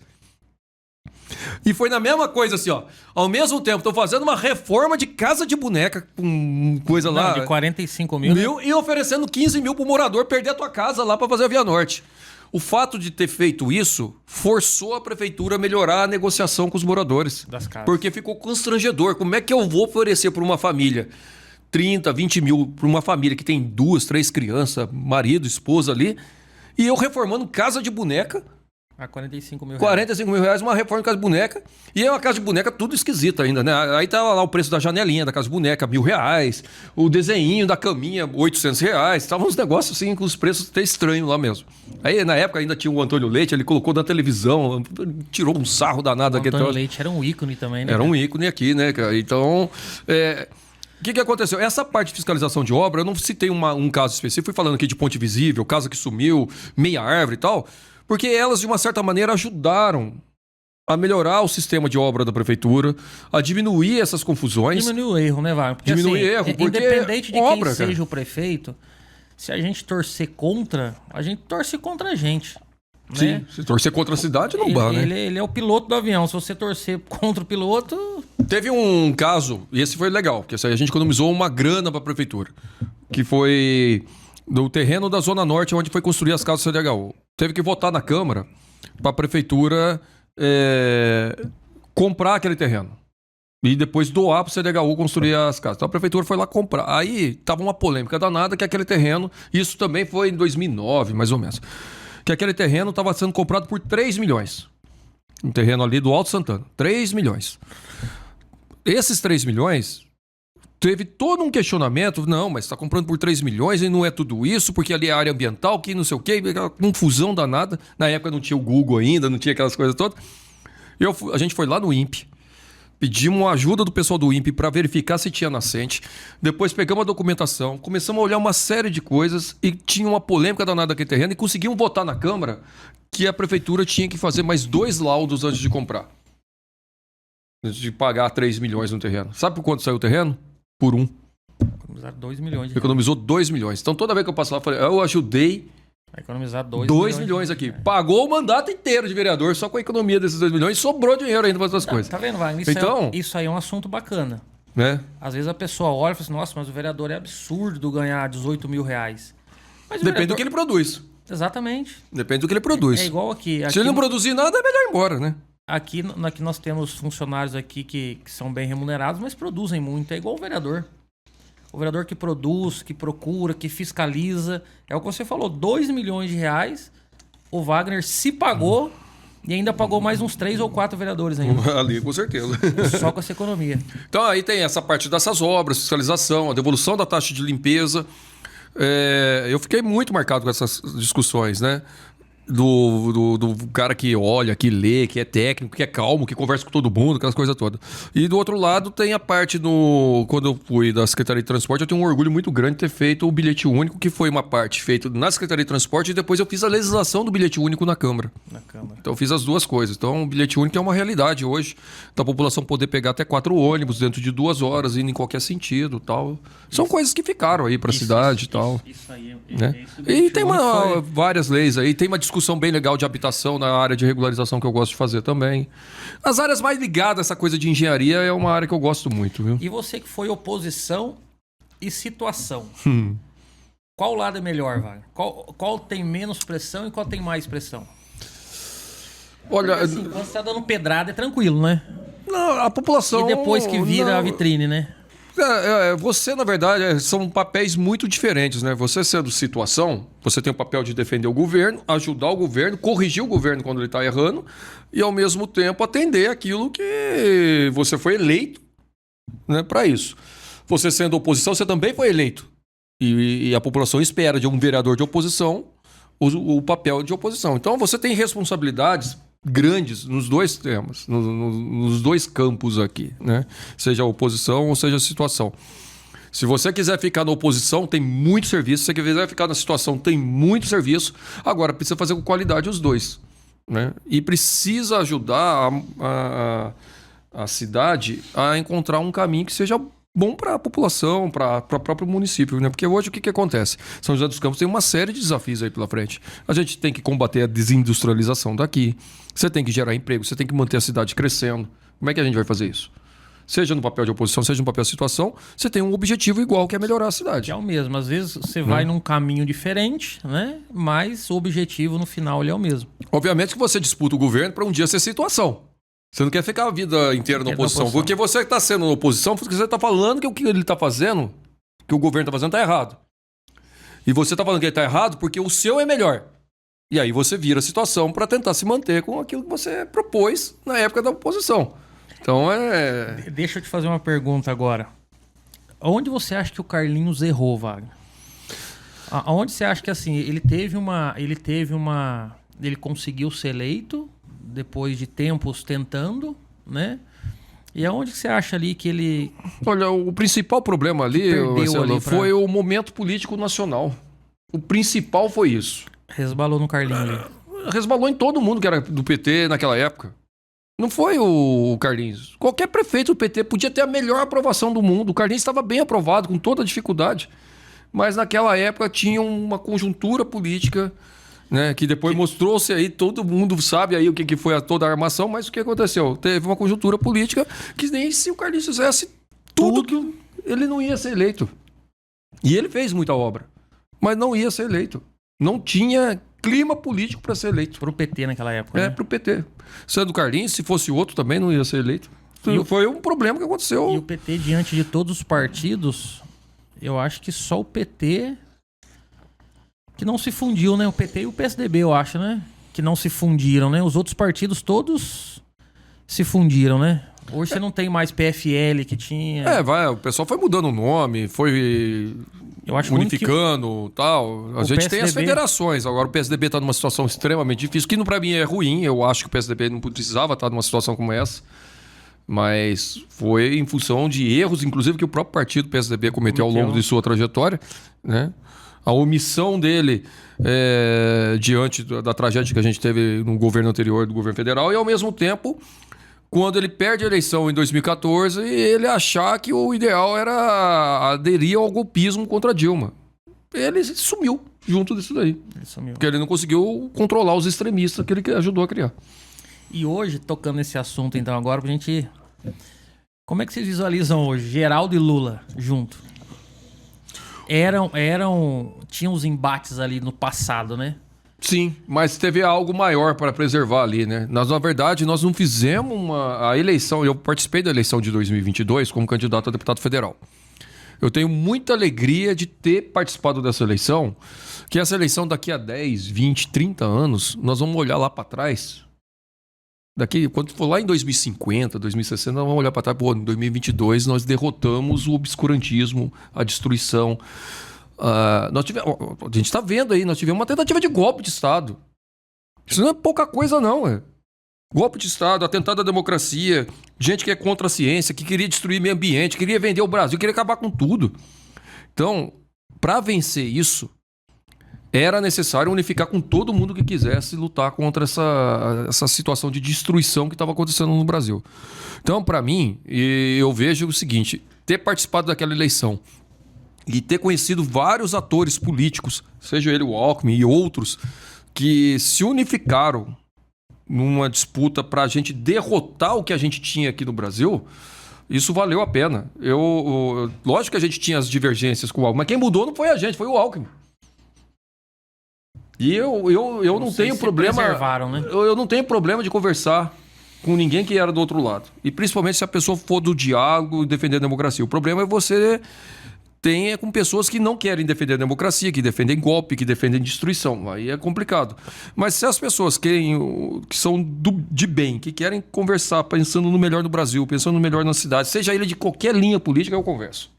E foi na mesma coisa assim, ó. Ao mesmo tempo, tô fazendo uma reforma de casa de boneca com coisa lá. De 45 mil. E oferecendo 15 mil pro morador perder a tua casa lá pra fazer a Via Norte. O fato de ter feito isso forçou a prefeitura a melhorar a negociação com os moradores. Das casas. Porque ficou constrangedor. Como é que eu vou oferecer para uma família 30, 20 mil para uma família que tem 2, 3 crianças, marido, esposa ali, e eu reformando casa de boneca? A 45 mil reais. 45 mil reais, uma reforma de casa de boneca. E é uma casa de boneca tudo esquisita ainda, né? Aí tava lá o preço da janelinha da casa de boneca, R$1.000. O desenhinho da caminha, R$800. Tava uns negócios assim, com os preços até estranhos lá mesmo. Aí na época ainda tinha o Antônio Leite, ele colocou na televisão, tirou um sarro danado aqui. O Antônio Leite era um ícone também, né? Era um ícone aqui, né, cara? Então, o que aconteceu? Essa parte de fiscalização de obra, eu não citei um caso específico, fui falando aqui de ponte visível, casa que sumiu, meia árvore e tal, porque elas, de uma certa maneira, ajudaram a melhorar o sistema de obra da prefeitura, a diminuir essas confusões. Diminuir o erro, né, Wagner? Diminuir erro, porque independente de obra, quem seja o prefeito, se a gente torcer contra, a gente torce contra a gente. Sim, né? se torcer contra a cidade, não dá, né? Ele é o piloto do avião. Se você torcer contra o piloto... Teve um caso, e esse foi legal, porque a gente economizou uma grana para a prefeitura, que foi do terreno da Zona Norte, onde foi construir as casas do CDHU. Teve que votar na Câmara para a prefeitura comprar aquele terreno e depois doar para o CDHU construir as casas. Então a prefeitura foi lá comprar. Aí tava uma polêmica danada que aquele terreno, isso também foi em 2009, mais ou menos, que aquele terreno estava sendo comprado por 3 milhões. Um terreno ali do Alto Santana. 3 milhões. Esses 3 milhões, teve todo um questionamento. Não, mas está comprando por 3 milhões e não é tudo isso, porque ali é área ambiental, que não sei o quê, aquela confusão danada. Na época não tinha o Google ainda, não tinha aquelas coisas todas. A gente foi lá no INPE, pedimos a ajuda do pessoal do INPE para verificar se tinha nascente. Depois pegamos a documentação, começamos a olhar uma série de coisas e tinha uma polêmica danada daquele terreno e conseguimos votar na Câmara que a prefeitura tinha que fazer mais 2 laudos antes de comprar. Antes de pagar 3 milhões no terreno. Sabe por quanto saiu o terreno? Por 1. Economizar 2 milhões. Economizou 2 milhões. Então toda vez que eu passo lá, eu ajudei a economizar 2 milhões aqui. Pagou o mandato inteiro de vereador só com a economia desses 2 milhões e sobrou dinheiro ainda para outras coisas. Tá vendo, Wagner? Isso aí é um assunto bacana. Né? Às vezes a pessoa olha e fala assim, nossa, mas o vereador é absurdo ganhar 18 mil reais. Mas depende do que ele produz. Exatamente. Depende do que ele produz. É igual aqui. Se ele não produzir nada, é melhor ir embora, né? Aqui nós temos funcionários aqui que são bem remunerados, mas produzem muito. É igual o vereador. O vereador que produz, que procura, que fiscaliza. É o que você falou, 2 milhões de reais. O Wagner se pagou e ainda pagou mais uns 3 ou 4 vereadores ainda. Ali, com certeza. Só com essa economia. Então aí tem essa parte dessas obras, fiscalização, a devolução da taxa de limpeza. Eu fiquei muito marcado com essas discussões, né? Do cara que olha, que lê, que é técnico, que é calmo, que conversa com todo mundo, aquelas coisas todas. E do outro lado tem a parte quando eu fui da Secretaria de Transporte, eu tenho um orgulho muito grande de ter feito o bilhete único, que foi uma parte feita na Secretaria de Transporte e depois eu fiz a legislação do bilhete único na Câmara. Então eu fiz as duas coisas. Então o bilhete único é uma realidade hoje, da população poder pegar até 4 ônibus dentro de 2 horas, indo em qualquer sentido, tal. São coisas que ficaram aí para a cidade e tal. Isso aí né? E tem várias leis aí, tem uma discussão bem legal de habitação na área de regularização que eu gosto de fazer também. As áreas mais ligadas a essa coisa de engenharia é uma área que eu gosto muito, viu? E você que foi oposição e situação. Qual lado é melhor, Wagner? Qual tem menos pressão e qual tem mais pressão? Olha, porque, assim, quando você tá dando pedrada é tranquilo, né? Não, a população... E depois que vira a vitrine, né? Você, na verdade, são papéis muito diferentes, né? Você sendo situação, você tem o papel de defender o governo, ajudar o governo, corrigir o governo quando ele está errando e, ao mesmo tempo, atender aquilo que você foi eleito, né, para isso. Você sendo oposição, você também foi eleito. E a população espera de um vereador de oposição o papel de oposição. Então, você tem responsabilidades grandes nos dois temas, nos dois campos aqui, né? Seja a oposição ou seja a situação. Se você quiser ficar na oposição, tem muito serviço. Se você quiser ficar na situação, tem muito serviço. Agora, precisa fazer com qualidade os dois, né? E precisa ajudar a cidade a encontrar um caminho que seja bom para a população, para o próprio município, né? Porque hoje o que acontece? São José dos Campos tem uma série de desafios aí pela frente. A gente tem que combater a desindustrialização daqui. Você tem que gerar emprego, você tem que manter a cidade crescendo. Como é que a gente vai fazer isso? Seja no papel de oposição, seja no papel de situação, você tem um objetivo igual, que é melhorar a cidade. Que é o mesmo. Às vezes você vai num caminho diferente, né? Mas o objetivo no final ele é o mesmo. Obviamente que você disputa o governo para um dia ser situação. Você não quer ficar a vida inteira na oposição. Porque você está sendo na oposição, porque você está falando que o que ele está fazendo, que o governo está fazendo, está errado. E você está falando que ele está errado porque o seu é melhor. E aí você vira a situação para tentar se manter com aquilo que você propôs na época da oposição. Então Deixa eu te fazer uma pergunta agora. Onde você acha que o Carlinhos errou, Wagner? Aonde você acha que assim, ele conseguiu ser eleito depois de tempos tentando, né? E aonde que você acha ali que ele... Olha, o principal problema ali, Marcelo, foi o momento político nacional. O principal foi isso. Resbalou no Carlinhos ali. Resbalou em todo mundo que era do PT naquela época. Não foi o Carlinhos. Qualquer prefeito do PT podia ter a melhor aprovação do mundo. O Carlinhos estava bem aprovado, com toda a dificuldade. Mas naquela época tinha uma conjuntura política, né, que depois mostrou-se aí, todo mundo sabe aí o que foi toda a armação, mas o que aconteceu? Teve uma conjuntura política que nem se o Carlinhos fizesse tudo, ele não ia ser eleito. E ele fez muita obra, mas não ia ser eleito. Não tinha clima político para ser eleito. Pro PT naquela época, né? Pro PT. Sendo o Carlinhos, se fosse outro também não ia ser eleito. Foi um problema que aconteceu. E o PT, diante de todos os partidos, eu acho que só o PT... que não se fundiu, né? O PT e o PSDB, eu acho, né? Que não se fundiram, né? Os outros partidos todos se fundiram, né? Hoje você não tem mais PFL que tinha... o pessoal foi mudando o nome, foi unificando e tal. A gente tem as federações. Agora o PSDB está numa situação extremamente difícil, que para mim é ruim. Eu acho que o PSDB não precisava estar numa situação como essa. Mas foi em função de erros, inclusive, que o próprio partido PSDB cometeu ao longo de sua trajetória, né? A omissão dele diante da tragédia que a gente teve no governo anterior do governo federal e, ao mesmo tempo, quando ele perde a eleição em 2014, ele achar que o ideal era aderir ao golpismo contra Dilma. Ele sumiu junto disso daí. Porque ele não conseguiu controlar os extremistas que ele ajudou a criar. E hoje, tocando nesse assunto, então, agora, pra gente... Como é que vocês visualizam hoje Geraldo e Lula junto? Tinham os embates ali no passado, né? Sim, mas teve algo maior para preservar ali, né? Na verdade, nós não fizemos a eleição. Eu participei da eleição de 2022 como candidato a deputado federal. Eu tenho muita alegria de ter participado dessa eleição, que essa eleição daqui a 10, 20, 30 anos, nós vamos olhar lá para trás. Quando for lá em 2050, 2060, nós vamos olhar para trás. Pô, em 2022 nós derrotamos o obscurantismo, a destruição. A gente está vendo aí, nós tivemos uma tentativa de golpe de Estado. Isso não é pouca coisa, não. Golpe de Estado, atentado à democracia, gente que é contra a ciência, que queria destruir o meio ambiente, queria vender o Brasil, queria acabar com tudo. Então, para vencer isso, era necessário unificar com todo mundo que quisesse lutar contra essa situação de destruição que estava acontecendo no Brasil. Então, para mim, eu vejo o seguinte: ter participado daquela eleição e ter conhecido vários atores políticos, seja ele o Alckmin e outros, que se unificaram numa disputa para a gente derrotar o que a gente tinha aqui no Brasil, isso valeu a pena. Lógico que a gente tinha as divergências com o Alckmin, mas quem mudou não foi a gente, foi o Alckmin. E eu não tenho problema. Né? Eu não tenho problema de conversar com ninguém que era do outro lado. E principalmente se a pessoa for do diálogo e defender a democracia. O problema é você ter com pessoas que não querem defender a democracia, que defendem golpe, que defendem destruição. Aí é complicado. Mas se as pessoas que são de bem, que querem conversar pensando no melhor do Brasil, pensando no melhor na cidade, seja ele de qualquer linha política, eu converso.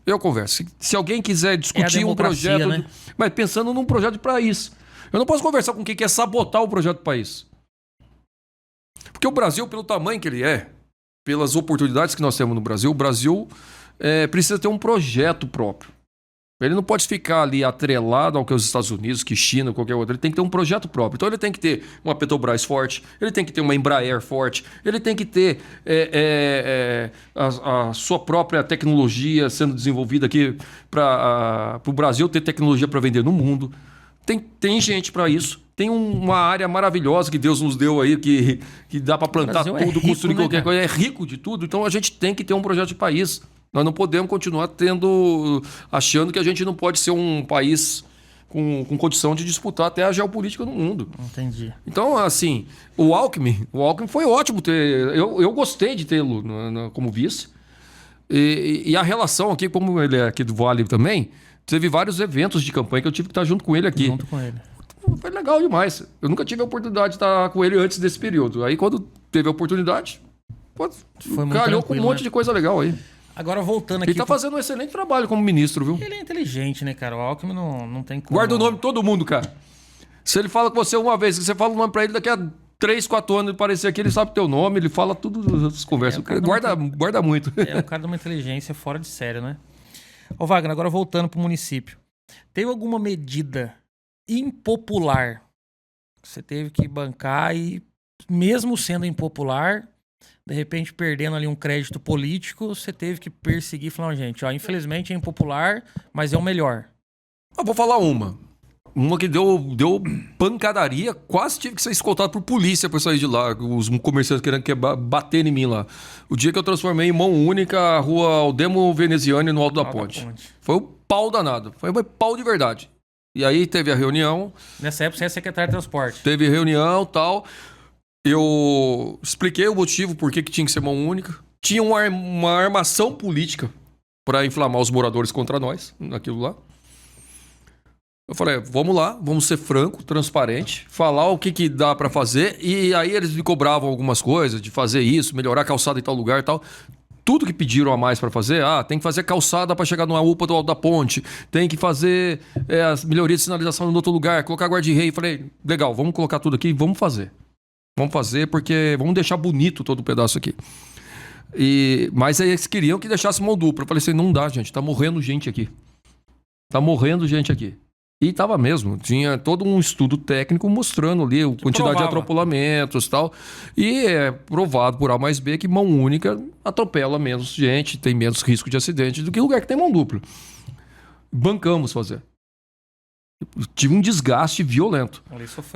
Eu converso. Se alguém quiser discutir um projeto, né? Mas pensando num projeto de país. Eu não posso conversar com quem quer sabotar o projeto do país. Porque o Brasil, pelo tamanho que ele é, pelas oportunidades que nós temos no Brasil, o Brasil precisa ter um projeto próprio. Ele não pode ficar ali atrelado ao que os Estados Unidos, que China, qualquer outro. Ele tem que ter um projeto próprio. Então ele tem que ter uma Petrobras forte, ele tem que ter uma Embraer forte, ele tem que ter a sua própria tecnologia sendo desenvolvida aqui para o Brasil ter tecnologia para vender no mundo. Tem gente para isso. Tem uma área maravilhosa que Deus nos deu aí, que dá para plantar tudo, rico, construir qualquer né, coisa. É rico de tudo. Então a gente tem que ter um projeto de país. Nós não podemos continuar achando que a gente não pode ser um país com condição de disputar até a geopolítica no mundo. Entendi. Então, assim, o Alckmin foi ótimo ter. Eu gostei de tê-lo como vice. E a relação aqui, como ele é aqui do Vale também, teve vários eventos de campanha que eu tive que estar junto com ele aqui. Junto com ele. Foi legal demais. Eu nunca tive a oportunidade de estar com ele antes desse período. Aí, quando teve a oportunidade, calhou com um monte de coisa legal aí. Agora, voltando aqui... Ele tá fazendo um excelente trabalho como ministro, viu? Ele é inteligente, né, cara? O Alckmin não tem como... Guarda o nome de todo mundo, cara. Se ele fala com você uma vez, que você fala o nome pra ele, daqui a 3, 4 anos ele aparecer aqui, ele sabe o teu nome, ele fala tudo as conversas. Guarda muito. É um cara de uma inteligência fora de sério, né? Ô, Wagner, agora voltando pro município. Teve alguma medida impopular que você teve que bancar e, mesmo sendo impopular... De repente, perdendo ali um crédito político, você teve que perseguir e falar, gente, infelizmente é impopular, mas é o melhor. Eu vou falar uma. Uma que deu pancadaria, quase tive que ser escoltado por polícia pra sair de lá. Os comerciantes querendo bater em mim lá. O dia que eu transformei em mão única a rua Aldemo Veneziane no Alto da Ponte. Foi um pau danado. Foi um pau de verdade. E aí teve a reunião. Nessa época você é secretário de transporte. Teve reunião e tal. Eu expliquei o motivo por que tinha que ser mão única. Tinha uma armação política para inflamar os moradores contra nós, naquilo lá. Eu falei, vamos lá, vamos ser franco, transparente, falar o que dá para fazer. E aí eles me cobravam algumas coisas, de fazer isso, melhorar a calçada em tal lugar e tal. Tudo que pediram a mais para fazer, tem que fazer calçada para chegar numa UPA do Alto da Ponte, tem que fazer as melhorias de sinalização em outro lugar, colocar guarda-rei. Falei, legal, vamos colocar tudo aqui e vamos fazer. Vamos fazer porque vamos deixar bonito todo o pedaço aqui. Mas aí eles queriam que deixasse mão dupla. Eu falei assim, não dá, gente. Tá morrendo gente aqui. Tá morrendo gente aqui. E tava mesmo. Tinha todo um estudo técnico mostrando ali a quantidade de atropelamentos e tal. E é provado por A mais B que mão única atropela menos gente, tem menos risco de acidente do que lugar que tem mão dupla. Bancamos fazer. Tive um desgaste violento.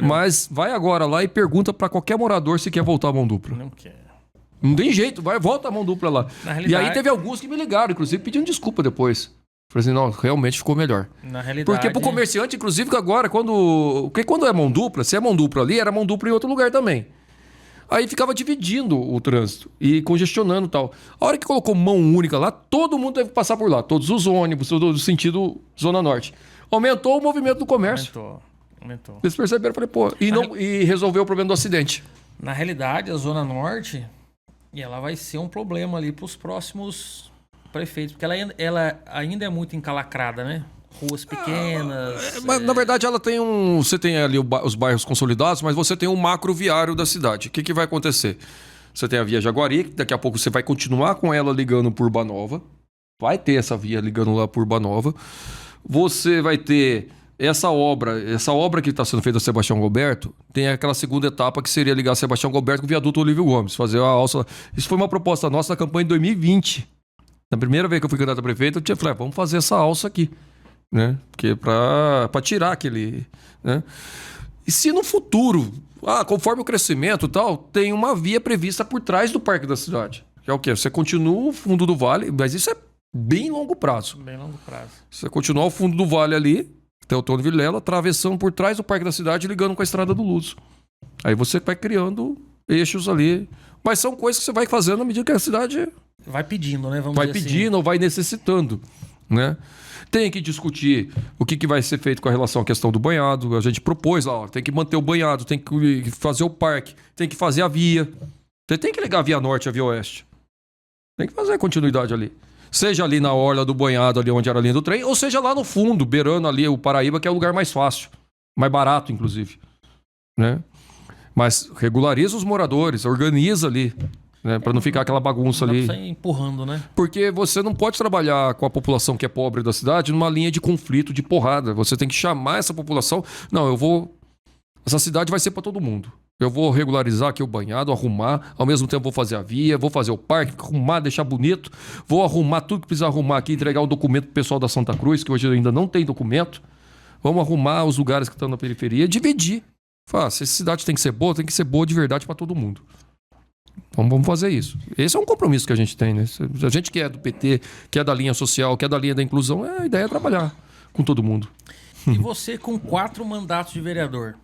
Mas vai agora lá e pergunta pra qualquer morador se quer voltar a mão dupla. Não quer. Não tem jeito, volta a mão dupla lá. Realidade... E aí teve alguns que me ligaram, inclusive pedindo desculpa depois. Falei assim, não, realmente ficou melhor. Na realidade... Porque pro comerciante, inclusive, que agora, porque quando é mão dupla, se é mão dupla ali, era mão dupla em outro lugar também. Aí ficava dividindo o trânsito e congestionando e tal. A hora que colocou mão única lá, todo mundo teve que passar por lá. Todos os ônibus, todo o sentido Zona Norte. Aumentou o movimento do comércio. Aumentou. Eles perceberam, falei, pô, e resolveu o problema do acidente. Na realidade, a Zona Norte, ela vai ser um problema ali para os próximos prefeitos, porque ela ainda é muito encalacrada, né? Ruas pequenas. Mas, na verdade, ela tem você tem ali os bairros consolidados, mas você tem um macro viário da cidade. O que vai acontecer? Você tem a via Jaguari, que daqui a pouco você vai continuar com ela ligando por Urba Nova. Vai ter essa via ligando lá por Urba Nova. Você vai ter essa obra que está sendo feita a Sebastião Gilberto, tem aquela segunda etapa que seria ligar Sebastião Gilberto com o viaduto Olívio Gomes, fazer a alça. Isso foi uma proposta nossa na campanha de 2020. Na primeira vez que eu fui candidato a prefeito, eu falei, vamos fazer essa alça aqui, né? Porque para tirar aquele, né? E se no futuro, conforme o crescimento e tal, tem uma via prevista por trás do Parque da Cidade, que é o quê? Você continua o fundo do vale, mas isso é bem longo prazo. Bem longo prazo. Você continuar o fundo do vale ali, até o Antônio Vilela, atravessando por trás do Parque da Cidade, ligando com a Estrada do Luso. Aí você vai criando eixos ali. Mas são coisas que você vai fazendo à medida que a cidade Vai pedindo, né? Vamos vai dizer pedindo ou vai necessitando, né? Tem que discutir o que vai ser feito com a relação à questão do banhado. A gente propôs lá, ó, tem que manter o banhado, tem que fazer o parque, tem que fazer a via. Você tem que ligar a via norte e a via oeste. Tem que fazer a continuidade ali. Seja ali na orla do banhado, ali onde era a linha do trem, ou seja lá no fundo, beirando ali o Paraíba, que é o lugar mais fácil. Mais barato, inclusive. Né? Mas regulariza os moradores, organiza ali. Né, para não ficar aquela bagunça ali. Dá pra sair empurrando, né? Porque você não pode trabalhar com a população que é pobre da cidade numa linha de conflito, de porrada. Você tem que chamar essa população. Não, essa cidade vai ser para todo mundo. Eu vou regularizar aqui o banhado, arrumar. Ao mesmo tempo vou fazer a via, vou fazer o parque, arrumar, deixar bonito. Vou arrumar tudo que precisa arrumar aqui, entregar o documento pro pessoal da Santa Cruz, que hoje ainda não tem documento. Vamos arrumar os lugares que estão na periferia, dividir. Fala, se essa cidade tem que ser boa de verdade para todo mundo. Vamos fazer isso. Esse é um compromisso que a gente tem, né? A gente que é do PT, que é da linha social, que é da linha da inclusão, a ideia é trabalhar com todo mundo. E você com 4 mandatos de vereador,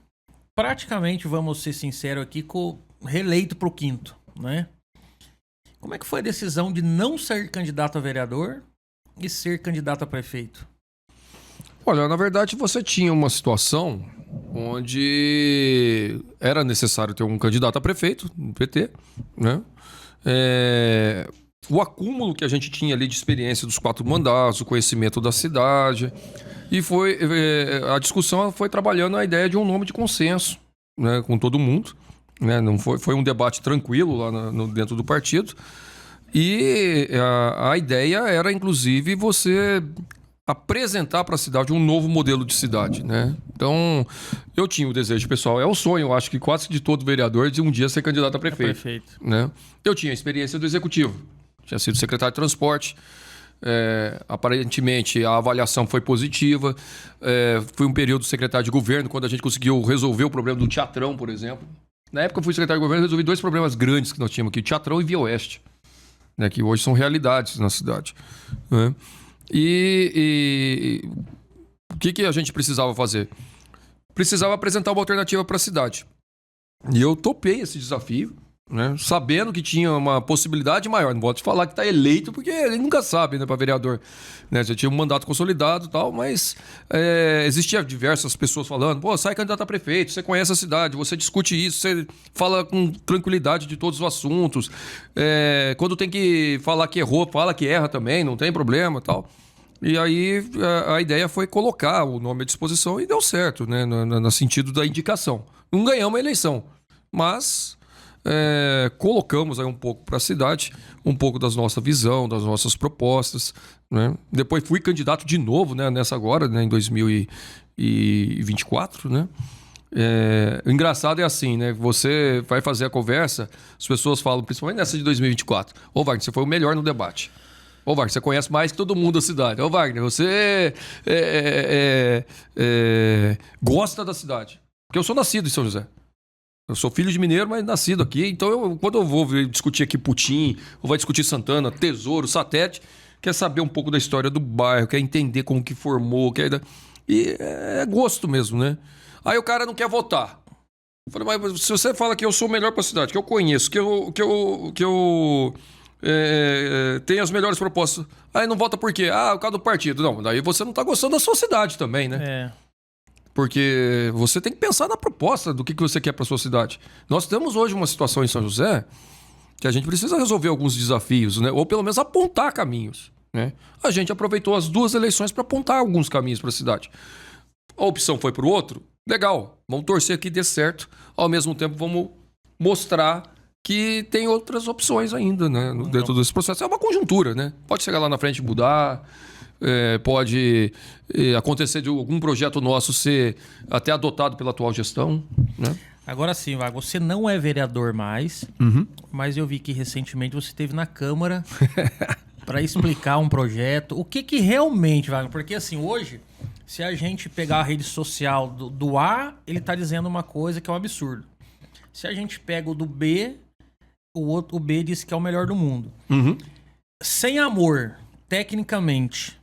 praticamente, vamos ser sinceros aqui, reeleito para o 5º, né? Como é que foi a decisão de não ser candidato a vereador e ser candidato a prefeito? Olha, na verdade você tinha uma situação onde era necessário ter um candidato a prefeito no PT, né? O acúmulo que a gente tinha ali de experiência dos 4 mandatos, o conhecimento da cidade, e a discussão foi trabalhando a ideia de um nome de consenso, né, com todo mundo, né? Não foi um debate tranquilo lá dentro do partido, e a ideia era inclusive você apresentar para a cidade um novo modelo de cidade, né? Então, eu tinha o desejo pessoal, é o sonho, eu acho que quase de todo vereador, de um dia ser candidato a prefeito. Né? Eu tinha a experiência do executivo, tinha sido secretário de transporte, aparentemente a avaliação foi positiva, foi um período secretário de governo, quando a gente conseguiu resolver o problema do Teatrão, por exemplo. Na época eu fui secretário de governo e resolvi 2 problemas grandes que nós tínhamos aqui, Teatrão e Via Oeste, né? Que hoje são realidades na cidade, né? E o que a gente precisava fazer? Precisava apresentar uma alternativa para a cidade. E eu topei esse desafio, né? Sabendo que tinha uma possibilidade maior. Não pode falar que está eleito, porque ele nunca sabe, né, para vereador. Né? Já tinha um mandato consolidado e tal, mas existia diversas pessoas falando: pô, sai candidato a prefeito, você conhece a cidade, você discute isso, você fala com tranquilidade de todos os assuntos. Quando tem que falar que errou, fala que erra também, não tem problema e tal. E aí a ideia foi colocar o nome à disposição e deu certo, né, no sentido da indicação. Não ganhamos a eleição, mas colocamos aí um pouco para a cidade, um pouco da nossa visão, das nossas propostas, né? Depois fui candidato de novo, né, nessa agora, né, em 2024, né? O engraçado é assim, né? Você vai fazer a conversa, as pessoas falam, principalmente nessa de 2024, ô Wagner, você foi o melhor no debate. Ô Wagner, você conhece mais que todo mundo da cidade. Ô Wagner, você gosta da cidade. Porque eu sou nascido em São José. Eu sou filho de mineiro, mas nascido aqui. Então, quando eu vou discutir aqui Putim, ou vai discutir Santana, Tesouro, Satélite, quer saber um pouco da história do bairro, quer entender como que formou, e é gosto mesmo, né? Aí o cara não quer votar. Eu falei, mas se você fala que eu sou o melhor para a cidade, que eu conheço, que eu tem as melhores propostas, aí não vota por quê? Por causa do partido. Não, daí você não tá gostando da sua cidade também, né? Porque você tem que pensar na proposta do que você quer para sua cidade. Nós temos hoje uma situação em São José que a gente precisa resolver alguns desafios, né? Ou pelo menos apontar caminhos, né? A gente aproveitou as 2 eleições para apontar alguns caminhos para a cidade. A opção foi para o outro? Legal, vamos torcer que dê certo. Ao mesmo tempo, vamos mostrar que tem outras opções ainda, né, dentro desse processo. É uma conjuntura, né? Pode chegar lá na frente e mudar, pode acontecer de algum projeto nosso ser até adotado pela atual gestão, né? Agora sim, Wagner, você não é vereador mais, mas eu vi que recentemente você esteve na Câmara para explicar um projeto. O que realmente, Wagner? Porque assim, hoje, se a gente pegar a rede social do A, ele está dizendo uma coisa que é um absurdo. Se a gente pega o do B, o B diz que é o melhor do mundo. Sem amor, tecnicamente,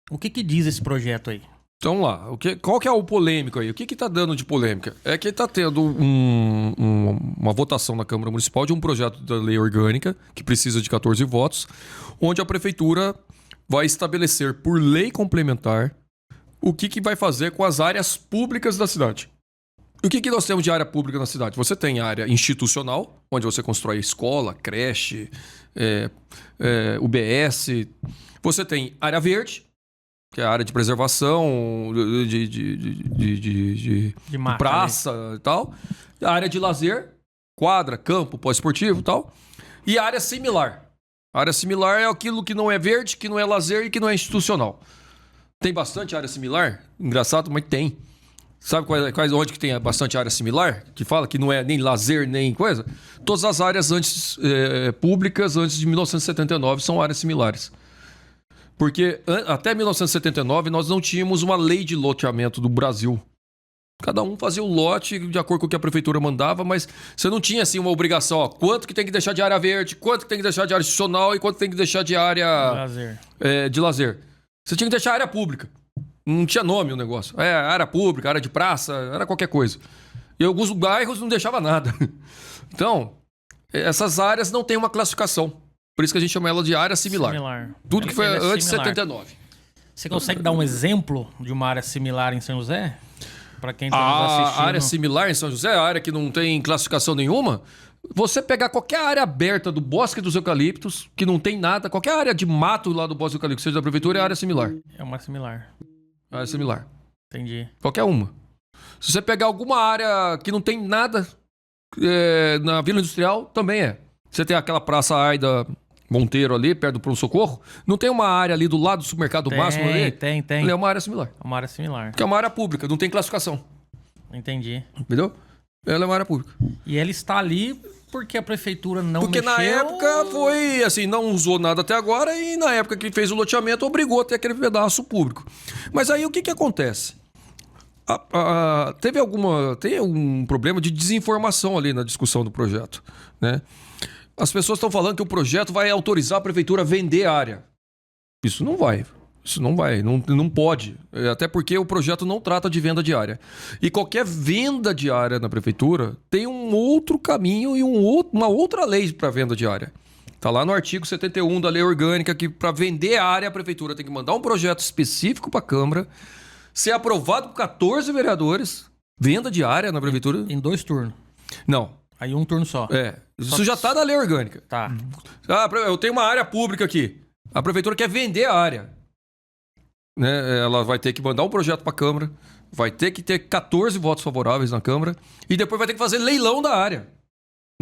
o que diz esse projeto aí? Então lá, qual que é o polêmico aí? O que está dando de polêmica? É que está tendo uma votação na Câmara Municipal de um projeto da lei orgânica, que precisa de 14 votos, onde a Prefeitura vai estabelecer por lei complementar o que vai fazer com as áreas públicas da cidade. O que nós temos de área pública na cidade? Você tem área institucional, onde você constrói escola, creche, UBS. Você tem área verde, que é a área de preservação, de praça e tal. A área de lazer, quadra, campo, pós-esportivo e tal. E a área similar. A área similar é aquilo que não é verde, que não é lazer e que não é institucional. Tem bastante área similar? Engraçado, mas tem. Sabe onde que tem bastante área similar? Que fala que não é nem lazer, nem coisa? Todas as áreas públicas antes de 1979 são áreas similares. Porque até 1979 nós não tínhamos uma lei de loteamento do Brasil. Cada um fazia o lote de acordo com o que a prefeitura mandava, mas você não tinha assim uma obrigação, ó, quanto que tem que deixar de área verde, quanto que tem que deixar de área institucional e quanto tem que deixar de área de lazer. Você tinha que deixar área pública. Não tinha nome o negócio. Área pública, área de praça, era qualquer coisa. E alguns bairros não deixava nada. Então, essas áreas não têm uma classificação. Por isso que a gente chama ela de área similar. Tudo que foi antes de 79. Você consegue dar um exemplo de uma área similar em São José? Para quem está nos assistindo. A área similar em São José, a área que não tem classificação nenhuma, você pegar qualquer área aberta do Bosque dos Eucaliptos, que não tem nada, qualquer área de mato lá do Bosque dos Eucaliptos, seja da prefeitura, é área similar. É uma similar. Área similar. Entendi. Qualquer uma. Se você pegar alguma área que não tem nada na Vila Industrial, também é. Você tem aquela Praça Aida Monteiro ali, perto do pronto-socorro, não tem uma área ali do lado do supermercado Máximo ali? Tem. É uma área similar. É uma área similar. Que é uma área pública, não tem classificação. Entendi. Entendeu? Ela é uma área pública. E ela está ali porque a prefeitura não porque mexeu... na época foi assim, não usou nada até agora e na época que fez o loteamento obrigou a ter aquele pedaço público. Mas aí o que acontece? Tem um problema de desinformação ali na discussão do projeto, né? As pessoas estão falando que o projeto vai autorizar a prefeitura a vender área. Isso não vai, não pode. Até porque o projeto não trata de venda de área. E qualquer venda de área na prefeitura tem um outro caminho e uma outra lei para venda de área. Está lá no artigo 71 da lei orgânica que para vender área a prefeitura tem que mandar um projeto específico para a Câmara, ser aprovado por 14 vereadores, venda de área na prefeitura. Em 2 turnos. Não. Aí um turno só. Isso já está na lei orgânica. Tá. Eu tenho uma área pública aqui. A prefeitura quer vender a área. Né? Ela vai ter que mandar um projeto para a Câmara, vai ter que ter 14 votos favoráveis na Câmara e depois vai ter que fazer leilão da área.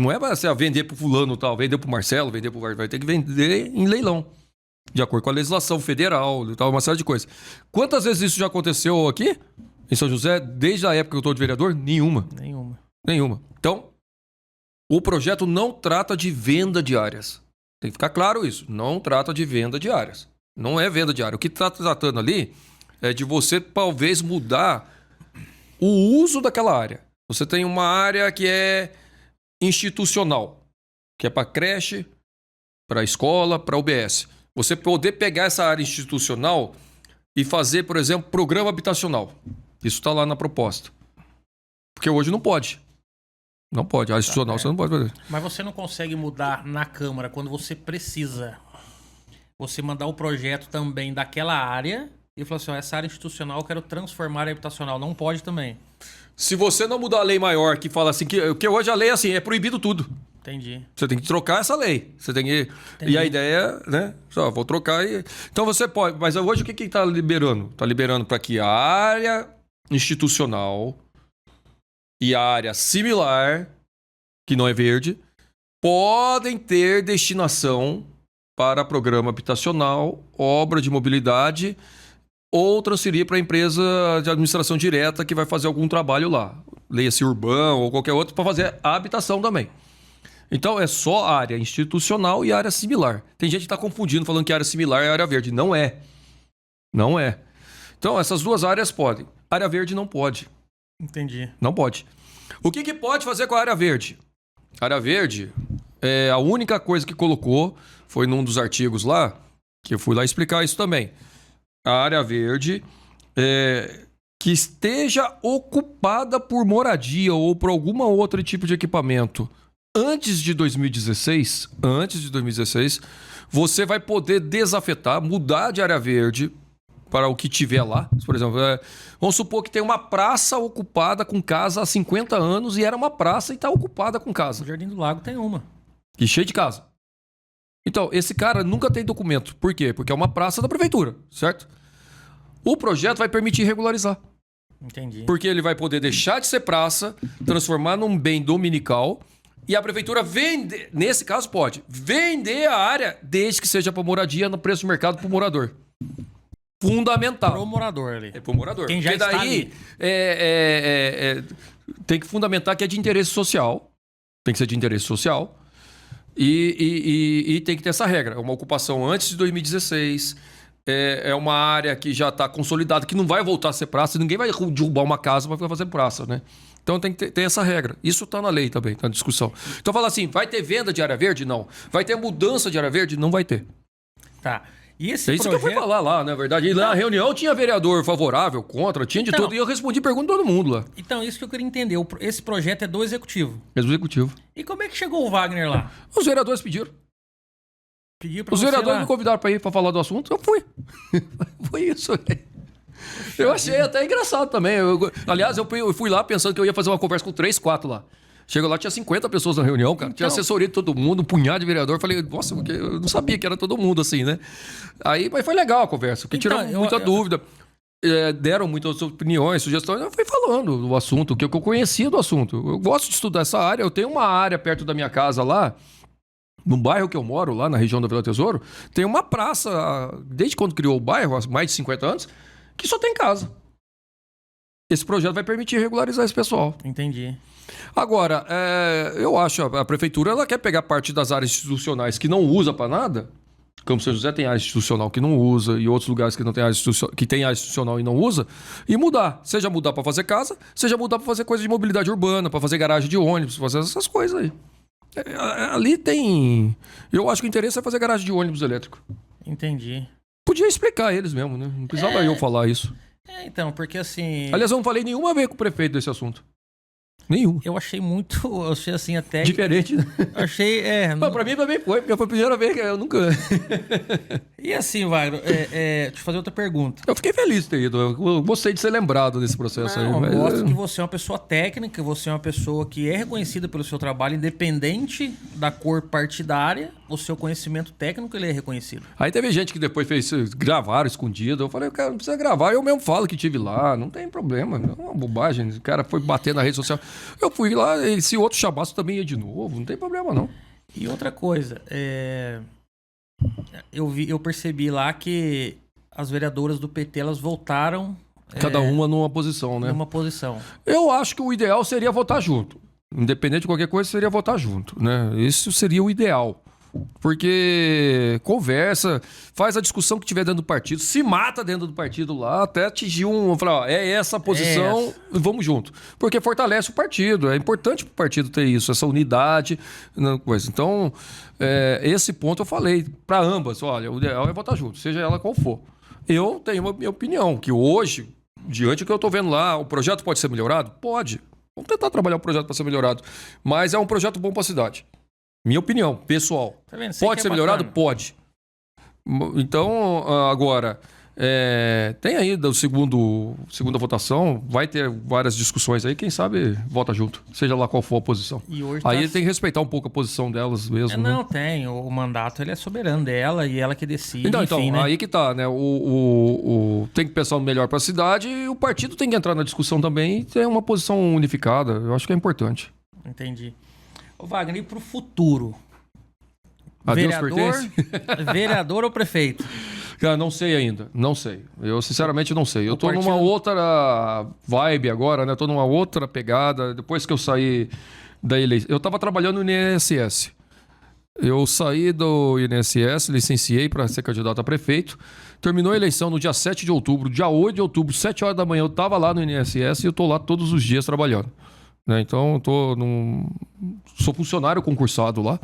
Não é para você vender para o fulano tal, vender para o Marcelo, vai ter que vender em leilão. De acordo com a legislação federal e tal, uma série de coisas. Quantas vezes isso já aconteceu aqui em São José, desde a época que eu estou de vereador? Nenhuma. Então, o projeto não trata de venda de áreas. Tem que ficar claro isso. Não trata de venda de áreas. Não é venda de área. O que está tratando ali é de você talvez mudar o uso daquela área. Você tem uma área que é institucional, que é para creche, para escola, para UBS. Você poder pegar essa área institucional e fazer, por exemplo, programa habitacional. Isso está lá na proposta. Porque hoje não pode. Não pode. A área institucional você não pode fazer. Mas você não consegue mudar na Câmara quando você precisa. Você mandar o projeto também daquela área e falar assim, essa área institucional eu quero transformar em habitacional. Não pode também. Se você não mudar a lei maior que fala assim, que hoje a lei é assim, é proibido tudo. Entendi. Você tem que trocar essa lei. Você tem que... E a ideia, né? Só vou trocar e... Então você pode... Mas hoje o que está liberando? Está liberando para que a área institucional e a área similar, que não é verde, podem ter destinação para programa habitacional, obra de mobilidade ou transferir para a empresa de administração direta que vai fazer algum trabalho lá. Leia-se Urbão ou qualquer outro para fazer a habitação também. Então é só área institucional e área similar. Tem gente que está confundindo, falando que área similar é área verde. Não é. Não é. Então essas duas áreas podem. Área verde não pode. Entendi. Não pode. O que pode fazer com a área verde? A área verde, a única coisa que colocou foi num dos artigos lá, que eu fui lá explicar isso também. A área verde que esteja ocupada por moradia ou por alguma outro tipo de equipamento antes de 2016, você vai poder desafetar, mudar de área verde para o que tiver lá. Por exemplo, vamos supor que tem uma praça ocupada com casa há 50 anos e era uma praça e está ocupada com casa. O Jardim do Lago tem uma. E cheio de casa. Então, esse cara nunca tem documento. Por quê? Porque é uma praça da prefeitura, certo? O projeto vai permitir regularizar. Entendi. Porque ele vai poder deixar de ser praça, transformar num bem dominical e a prefeitura vender, nesse caso pode, vender a área desde que seja para moradia no preço de mercado para o morador. Fundamental. Pro morador ali. É pro morador. Quem já Porque está daí ali. Tem que fundamentar que é de interesse social. Tem que ser de interesse social. E tem que ter essa regra. Uma ocupação antes de 2016. É uma área que já está consolidada, que não vai voltar a ser praça. Ninguém vai derrubar uma casa para fazer praça, né? Então tem que ter essa regra. Isso está na lei também, está na discussão. Então fala assim, vai ter venda de área verde? Não. Vai ter mudança de área verde? Não vai ter. Tá. E esse é isso projeto... que eu fui falar lá, na verdade. E lá na reunião tinha vereador favorável, contra, tinha de tudo. E eu respondi pergunta de todo mundo lá. Então, isso que eu queria entender. Esse projeto é do Executivo. Executivo. E como é que chegou o Wagner lá? Os vereadores pediram. Pediu pra Os você vereadores lá. me convidaram para ir para falar do assunto, eu fui. Foi isso. Eu achei até engraçado também. Aliás, eu fui lá pensando que eu ia fazer uma conversa com 3, 4 lá. Chegou lá, tinha 50 pessoas na reunião, cara. Então... Tinha assessoria de todo mundo, um punhado de vereador. Falei, nossa, porque eu não sabia que era todo mundo assim, né? Mas foi legal a conversa, porque Então, tiraram muita dúvida. Deram muitas opiniões, sugestões. Eu fui falando do assunto, o que eu conhecia do assunto. Eu gosto de estudar essa área. Eu tenho uma área perto da minha casa lá, no bairro que eu moro, lá na região da Vila Tesouro, tem uma praça, desde quando criou o bairro, há mais de 50 anos, que só tem casa. Esse projeto vai permitir regularizar esse pessoal. Entendi. Agora, eu acho a prefeitura ela quer pegar parte das áreas institucionais que não usa para nada. Campo São José tem área institucional que não usa e outros lugares que não tem área institucional e não usa e mudar. Seja mudar para fazer casa, seja mudar para fazer coisa de mobilidade urbana, para fazer garagem de ônibus, fazer essas coisas aí. Ali tem... Eu acho que o interesse é fazer garagem de ônibus elétrico. Entendi. Podia explicar eles mesmo, né? Não precisava eu falar isso. Então, porque assim... Aliás, eu não falei nenhuma vez com o prefeito desse assunto. Nenhum. Eu achei muito... Eu achei assim até... Diferente, né? Achei... Mas pra mim também foi, porque foi a primeira vez que eu nunca... E assim, Wagner, deixa eu fazer outra pergunta. Eu fiquei feliz de ter ido. Eu gostei de ser lembrado desse processo aí. Eu Mas... gosto que você é uma pessoa técnica, você é uma pessoa que é reconhecida pelo seu trabalho, independente da cor partidária, o seu conhecimento técnico ele é reconhecido. Aí teve gente que depois gravaram escondido. Eu falei, cara, não precisa gravar. Eu mesmo falo que tive lá, não tem problema. Não é uma bobagem. O cara foi bater na rede social. Eu fui lá, e se outro chamasse, também ia de novo. Não tem problema, não. E outra coisa, eu percebi lá que as vereadoras do PT, elas voltaram... Cada uma numa posição, né? Numa posição. Eu acho que o ideal seria votar junto. Independente de qualquer coisa, seria votar junto, né? Isso seria o ideal. Porque conversa, faz a discussão que tiver dentro do partido, se mata dentro do partido lá, até atingir falar, ó, é essa a posição, vamos junto. Porque fortalece o partido, é importante para o partido ter isso, essa unidade. Coisa. Então, esse ponto eu falei para ambas, olha, o ideal é votar junto, seja ela qual for. Eu tenho a minha opinião, que hoje, diante do que eu estou vendo lá, o projeto pode ser melhorado? Pode. Vamos tentar trabalhar o projeto para ser melhorado. Mas é um projeto bom para a cidade. Minha opinião, pessoal. Tá vendo? Pode ser melhorado? Pode. Então, agora, tem aí da segunda votação, vai ter várias discussões aí, quem sabe vota junto, seja lá qual for a posição. E hoje aí tem que respeitar um pouco a posição delas mesmo. Não, né? tem. O mandato ele é soberano dela e ela que decide. Então, enfim, né? aí que tá, né? Tem que pensar no melhor para a cidade e o partido tem que entrar na discussão também e ter uma posição unificada. Eu acho que é importante. Entendi. Ô Wagner, e pro futuro? Adeus, Vereador ou prefeito? Cara, não sei ainda. Não sei. Eu, sinceramente, não sei. Eu tô numa outra vibe agora, né? Tô numa outra pegada. Depois que eu saí da eleição... Eu tava trabalhando no INSS. Eu saí do INSS, licenciei para ser candidato a prefeito. Terminou a eleição no dia 7 de outubro. Dia 8 de outubro, 7 horas da manhã, eu tava lá no INSS e eu tô lá todos os dias trabalhando. Né? Então, sou funcionário concursado lá.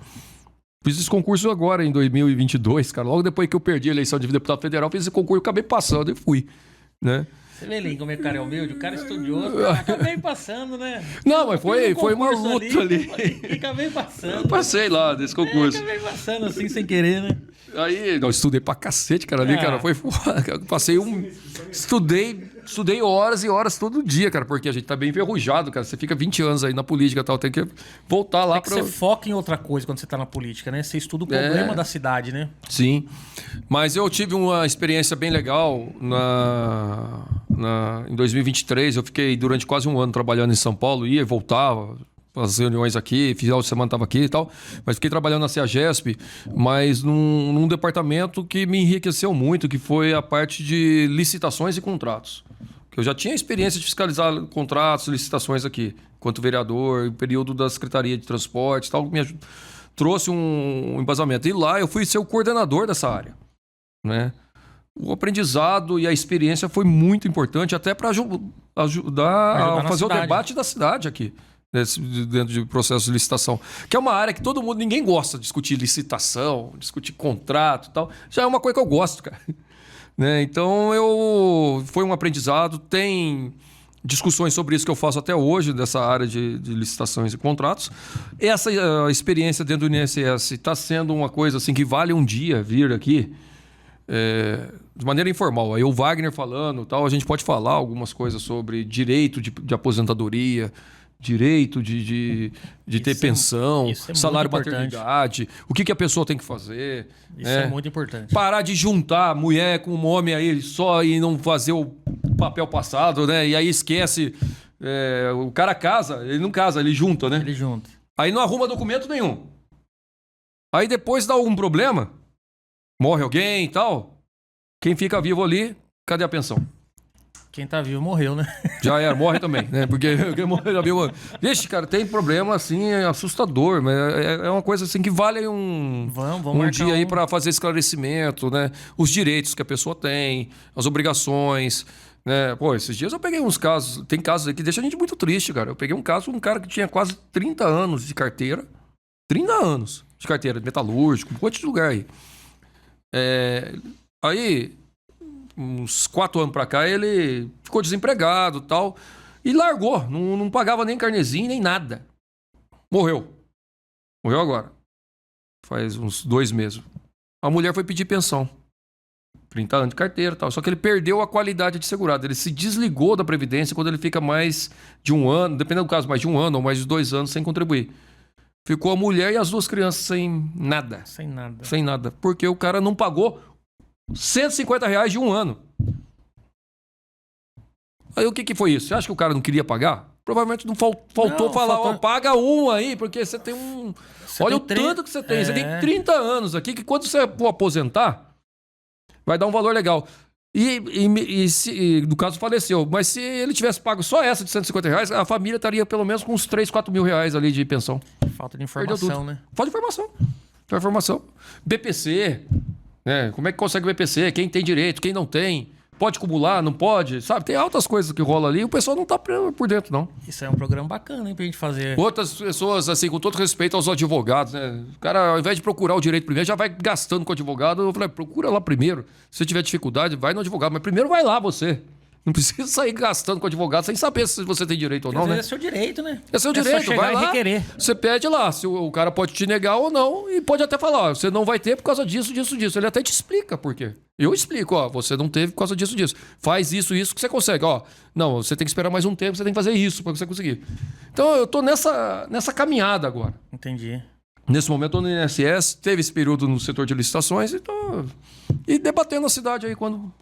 Fiz esse concurso agora, em 2022, cara. Logo depois que eu perdi a eleição de deputado federal, fiz esse concurso, acabei passando e fui. Né? Você vê ali como é que o cara é humilde, o cara é estudioso, acabei passando, né? Não, mas foi uma luta ali. Acabei passando. Eu passei lá desse concurso. Acabei passando assim, sem querer, né? Aí, não, estudei pra cacete, cara, ali, cara, foi foda. Passei Estudei horas e horas todo dia, cara, porque a gente tá bem enferrujado, cara. Você fica 20 anos aí na política e tal, tem que voltar lá pra... Você foca em outra coisa quando você tá na política, né? Você estuda o problema da cidade, né? Sim. Mas eu tive uma experiência bem legal em 2023. Eu fiquei durante quase um ano trabalhando em São Paulo, ia e voltava. As reuniões aqui, final de semana estava aqui e tal, mas fiquei trabalhando na CEAGESP, mas num departamento que me enriqueceu muito, que foi a parte de licitações e contratos. Eu já tinha experiência de fiscalizar contratos, licitações aqui, enquanto vereador, em período da Secretaria de Transportes e tal, trouxe um embasamento. E lá eu fui ser o coordenador dessa área, né? O aprendizado e a experiência foi muito importante, até para ajudar a fazer o debate da cidade aqui. Dentro de processo de licitação, que é uma área que ninguém gosta de discutir licitação, discutir contrato e tal. Já é uma coisa que eu gosto, cara. Né? Então, foi um aprendizado. Tem discussões sobre isso que eu faço até hoje, dessa área de licitações e contratos. Essa experiência dentro do INSS está sendo uma coisa assim que vale um dia vir aqui, de maneira informal. Aí o Wagner falando, tal, a gente pode falar algumas coisas sobre direito de aposentadoria, direito de ter pensão, salário maternidade, o que a pessoa tem que fazer. Isso é muito importante. Parar de juntar mulher com um homem aí só e não fazer o papel passado, né? E aí esquece. O cara casa, ele não casa, ele junta, né? Ele junta. Aí não arruma documento nenhum. Aí depois dá algum problema, morre alguém e tal. Quem fica vivo ali, cadê a pensão? Quem tá vivo morreu, né? Já era, morre também, né? Porque quem morreu já viu. Vixe, cara, tem problema assim, assustador, mas é uma coisa assim que vale um dia aí para fazer esclarecimento, né? Os direitos que a pessoa tem, as obrigações, né? Pô, esses dias eu peguei uns casos, tem casos aí que deixam a gente muito triste, cara. Eu peguei um caso de um cara que tinha quase 30 anos de carteira, 30 anos de carteira, de metalúrgico, um monte de lugar aí. Aí, uns 4 anos pra cá, ele ficou desempregado e tal. E largou. Não pagava nem carnezinho, nem nada. Morreu. Morreu agora. Faz uns 2 meses. A mulher foi pedir pensão. 30 anos de carteira e tal. Só que ele perdeu a qualidade de segurado. Ele se desligou da Previdência quando ele fica mais de 1 ano, dependendo do caso, mais de 1 ano ou mais de 2 anos sem contribuir. Ficou a mulher e as 2 crianças sem nada. Sem nada. Sem nada. Porque o cara não pagou R$150 de 1 ano. Aí o que foi isso? Você acha que o cara não queria pagar? Provavelmente não faltou falar, ó, paga um aí, porque você tem um... Olha o tanto que você tem. Você tem 30 anos aqui, que quando você for aposentar, vai dar um valor legal. E no caso faleceu. Mas se ele tivesse pago só essa de R$150, a família estaria pelo menos com uns 3, 4 mil reais ali de pensão. Falta de informação, né? Falta de informação. Informação. BPC... Como é que consegue o BPC? Quem tem direito, quem não tem? Pode acumular, não pode? Sabe? Tem altas coisas que rolam ali e o pessoal não tá por dentro, não. Isso é um programa bacana, hein, pra gente fazer. Outras pessoas, assim, com todo respeito aos advogados, né? O cara, ao invés de procurar o direito primeiro, já vai gastando com o advogado. Eu falei, procura lá primeiro. Se tiver dificuldade, vai no advogado. Mas primeiro vai lá você. Não precisa sair gastando com o advogado sem saber se você tem direito ou não, né? É seu direito, né? É seu direito, vai lá. Requerer. Você pede lá, se o cara pode te negar ou não, e pode até falar, ó, você não vai ter por causa disso. Ele até te explica por quê. Eu explico, ó, você não teve por causa disso. Faz isso que você consegue, ó. Não, você tem que esperar mais um tempo, você tem que fazer isso para você conseguir. Então eu tô nessa caminhada agora. Entendi. Nesse momento, eu tô no INSS, teve esse período no setor de licitações e debatendo a cidade aí quando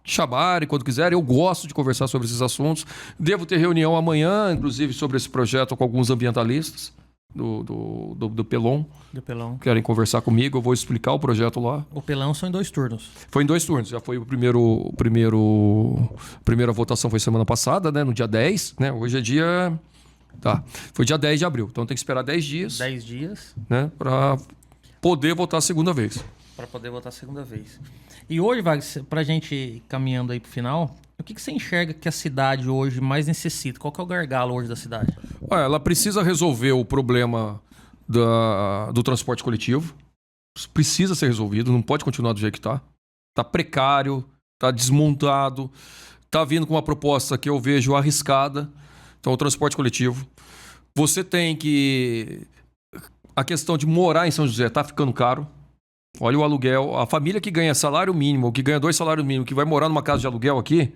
chamarem, quando quiserem. Eu gosto de conversar sobre esses assuntos. Devo ter reunião amanhã, inclusive, sobre esse projeto com alguns ambientalistas do Pelon. Do Pelon. Querem conversar comigo, eu vou explicar o projeto lá. O Pelão são em 2 turnos. Foi em 2 turnos. Já foi a primeira votação foi semana passada, né? No dia 10, né? Hoje é dia... Tá. Foi dia 10 de abril. Então tem que esperar 10 dias. 10 dias. Né? Para poder votar a segunda vez. Para poder votar a segunda vez. E hoje, Wagner, pra gente ir caminhando aí pro final, o que você enxerga que a cidade hoje mais necessita? Qual que é o gargalo hoje da cidade? Ela precisa resolver o problema do transporte coletivo. Isso precisa ser resolvido, não pode continuar do jeito que tá. Tá precário, tá desmontado, está vindo com uma proposta que eu vejo arriscada. Então, o transporte coletivo. Você tem que... A questão de morar em São José está ficando caro. Olha o aluguel. A família que ganha salário mínimo, ou que ganha 2 salários mínimos, que vai morar numa casa de aluguel aqui,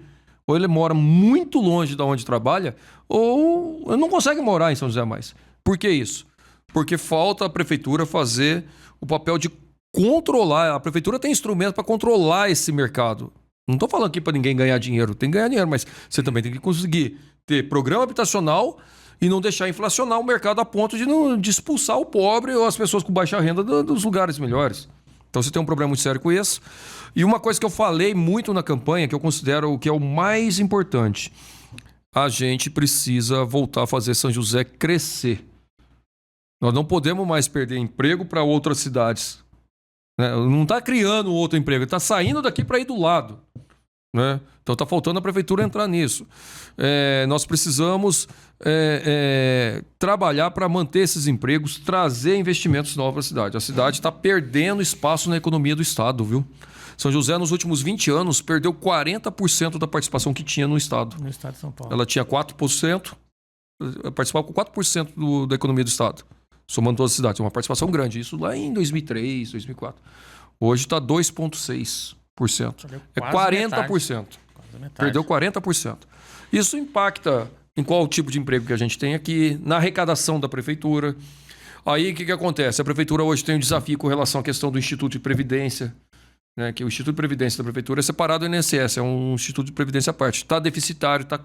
ou ele mora muito longe de onde trabalha, ou não consegue morar em São José mais. Por que isso? Porque falta a prefeitura fazer o papel de controlar. A prefeitura tem instrumento para controlar esse mercado. Não estou falando aqui para ninguém ganhar dinheiro. Tem que ganhar dinheiro, mas você também tem que conseguir ter programa habitacional e não deixar inflacionar o mercado a ponto de expulsar o pobre ou as pessoas com baixa renda dos lugares melhores. Então você tem um problema muito sério com isso. E uma coisa que eu falei muito na campanha, que eu considero que é o mais importante, a gente precisa voltar a fazer São José crescer. Nós não podemos mais perder emprego para outras cidades. Né? Não está criando outro emprego, está saindo daqui para ir do lado. Né? Então está faltando a prefeitura entrar nisso. Nós precisamos trabalhar para manter esses empregos, trazer investimentos novos para a cidade. A cidade está perdendo espaço na economia do estado, viu? São José, nos últimos 20 anos, perdeu 40% da participação que tinha no estado. No estado de São Paulo. Ela tinha 4%, participava com 4% da economia do estado, somando todas as cidades. Uma participação grande. Isso lá em 2003, 2004. Hoje está 2,6%. É 40%. Perdeu 40%. Isso impacta em qual tipo de emprego que a gente tem aqui, na arrecadação da prefeitura. Aí o que acontece? A prefeitura hoje tem um desafio com relação à questão do Instituto de Previdência, né? Que o Instituto de Previdência da prefeitura é separado do INSS, é um Instituto de Previdência à parte. Está deficitário, está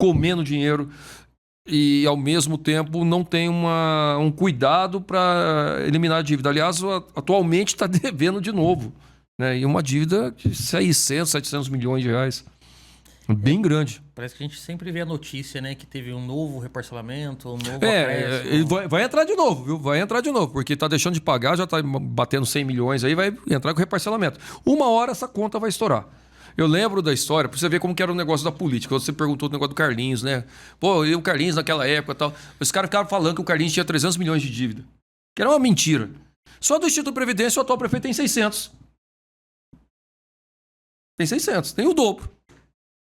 comendo dinheiro e, ao mesmo tempo, não tem um cuidado para eliminar a dívida. Aliás, atualmente está devendo de novo. Né? E uma dívida de 600, 700 milhões de reais. Bem grande. Parece que a gente sempre vê a notícia, né? Que teve um novo reparcelamento, um novo acréscimo. Ele vai entrar de novo, viu? Vai entrar de novo, porque está deixando de pagar, já está batendo 100 milhões aí, vai entrar com reparcelamento. Uma hora essa conta vai estourar. Eu lembro da história, para você ver como que era o negócio da política. Você perguntou do negócio do Carlinhos, né? Pô, e o Carlinhos naquela época e tal. Os caras ficaram falando que o Carlinhos tinha 300 milhões de dívida. Que era uma mentira. Só do Instituto de Previdência o atual prefeito tem 600. Tem 600, tem o dobro.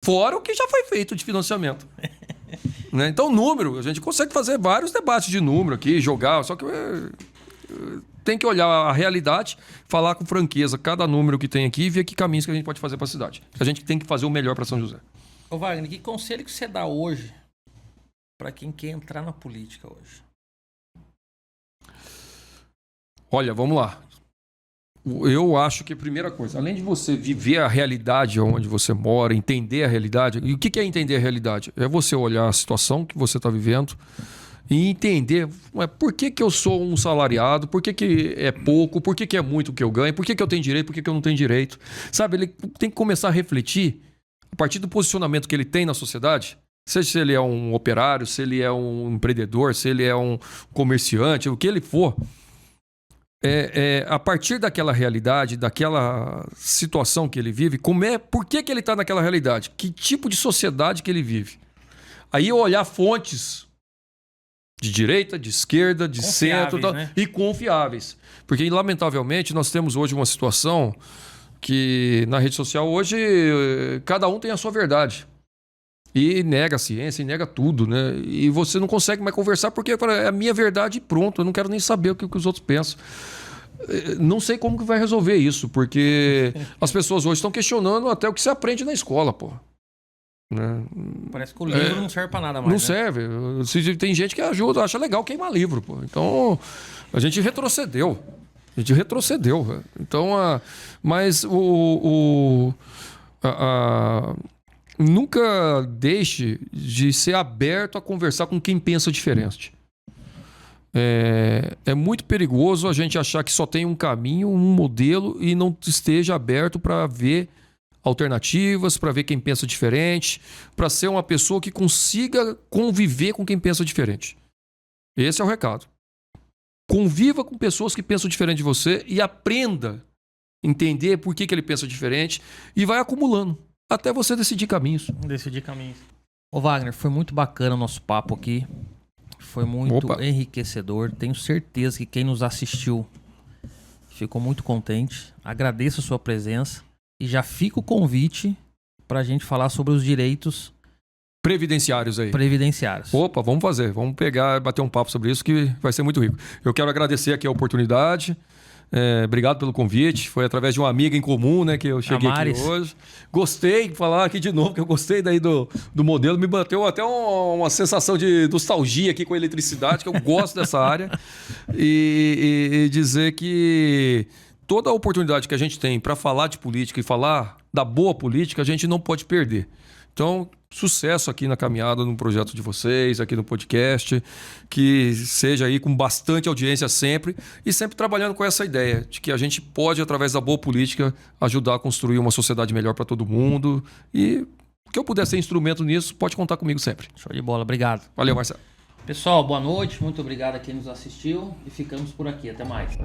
Fora o que já foi feito de financiamento. Né? Então, número, a gente consegue fazer vários debates de número aqui, jogar, só que tem que olhar a realidade, falar com franqueza cada número que tem aqui e ver que caminhos que a gente pode fazer para a cidade. A gente tem que fazer o melhor para São José. Ô Wagner, que conselho que você dá hoje para quem quer entrar na política hoje? Olha, vamos lá. Eu acho que a primeira coisa, além de você viver a realidade onde você mora, entender a realidade, e o que é entender a realidade? É você olhar a situação que você está vivendo e entender por que eu sou um salariado, por que é pouco, por que é muito o que eu ganho, por que eu tenho direito, por que eu não tenho direito. Sabe, ele tem que começar a refletir a partir do posicionamento que ele tem na sociedade, seja se ele é um operário, se ele é um empreendedor, se ele é um comerciante, o que ele for. A partir daquela realidade, daquela situação que ele vive, por que ele está naquela realidade? Que tipo de sociedade que ele vive? Aí eu olhar fontes de direita, de esquerda, de centro, né? E confiáveis. Porque, lamentavelmente, nós temos hoje uma situação que na rede social hoje cada um tem a sua verdade. E nega a ciência, e nega tudo, né? E você não consegue mais conversar porque é a minha verdade e pronto. Eu não quero nem saber o que os outros pensam. Não sei como que vai resolver isso, porque as pessoas hoje estão questionando até o que se aprende na escola, pô. Né? Parece que o livro não serve pra nada mais. Não, né? serve. Tem gente que ajuda, acha legal queimar livro, pô. Então, a gente retrocedeu. Então, mas nunca deixe de ser aberto a conversar com quem pensa diferente. É muito perigoso a gente achar que só tem um caminho, um modelo e não esteja aberto para ver alternativas, para ver quem pensa diferente, para ser uma pessoa que consiga conviver com quem pensa diferente. Esse é o recado. Conviva com pessoas que pensam diferente de você e aprenda a entender por que ele pensa diferente e vai acumulando. Até você decidir caminhos. Ô Wagner, foi muito bacana o nosso papo aqui. Foi muito enriquecedor. Tenho certeza que quem nos assistiu ficou muito contente. Agradeço a sua presença. E já fica o convite para a gente falar sobre os direitos Previdenciários aí. previdenciários. Opa, vamos fazer. Vamos pegar e bater um papo sobre isso que vai ser muito rico. Eu quero agradecer aqui a oportunidade. Obrigado pelo convite. Foi através de uma amiga em comum, né, que eu cheguei aqui hoje. Gostei de falar aqui de novo, que eu gostei daí do modelo. Me bateu até uma sensação de nostalgia aqui com a eletricidade, que eu gosto dessa área. E dizer que toda a oportunidade que a gente tem para falar de política e falar da boa política, a gente não pode perder. Então, sucesso aqui na caminhada, no projeto de vocês, aqui no podcast, que seja aí com bastante audiência sempre e sempre trabalhando com essa ideia de que a gente pode, através da boa política, ajudar a construir uma sociedade melhor para todo mundo e que eu puder ser instrumento nisso, pode contar comigo sempre. Show de bola, obrigado. Valeu, Marcelo. Pessoal, boa noite, muito obrigado a quem nos assistiu e ficamos por aqui. Até mais.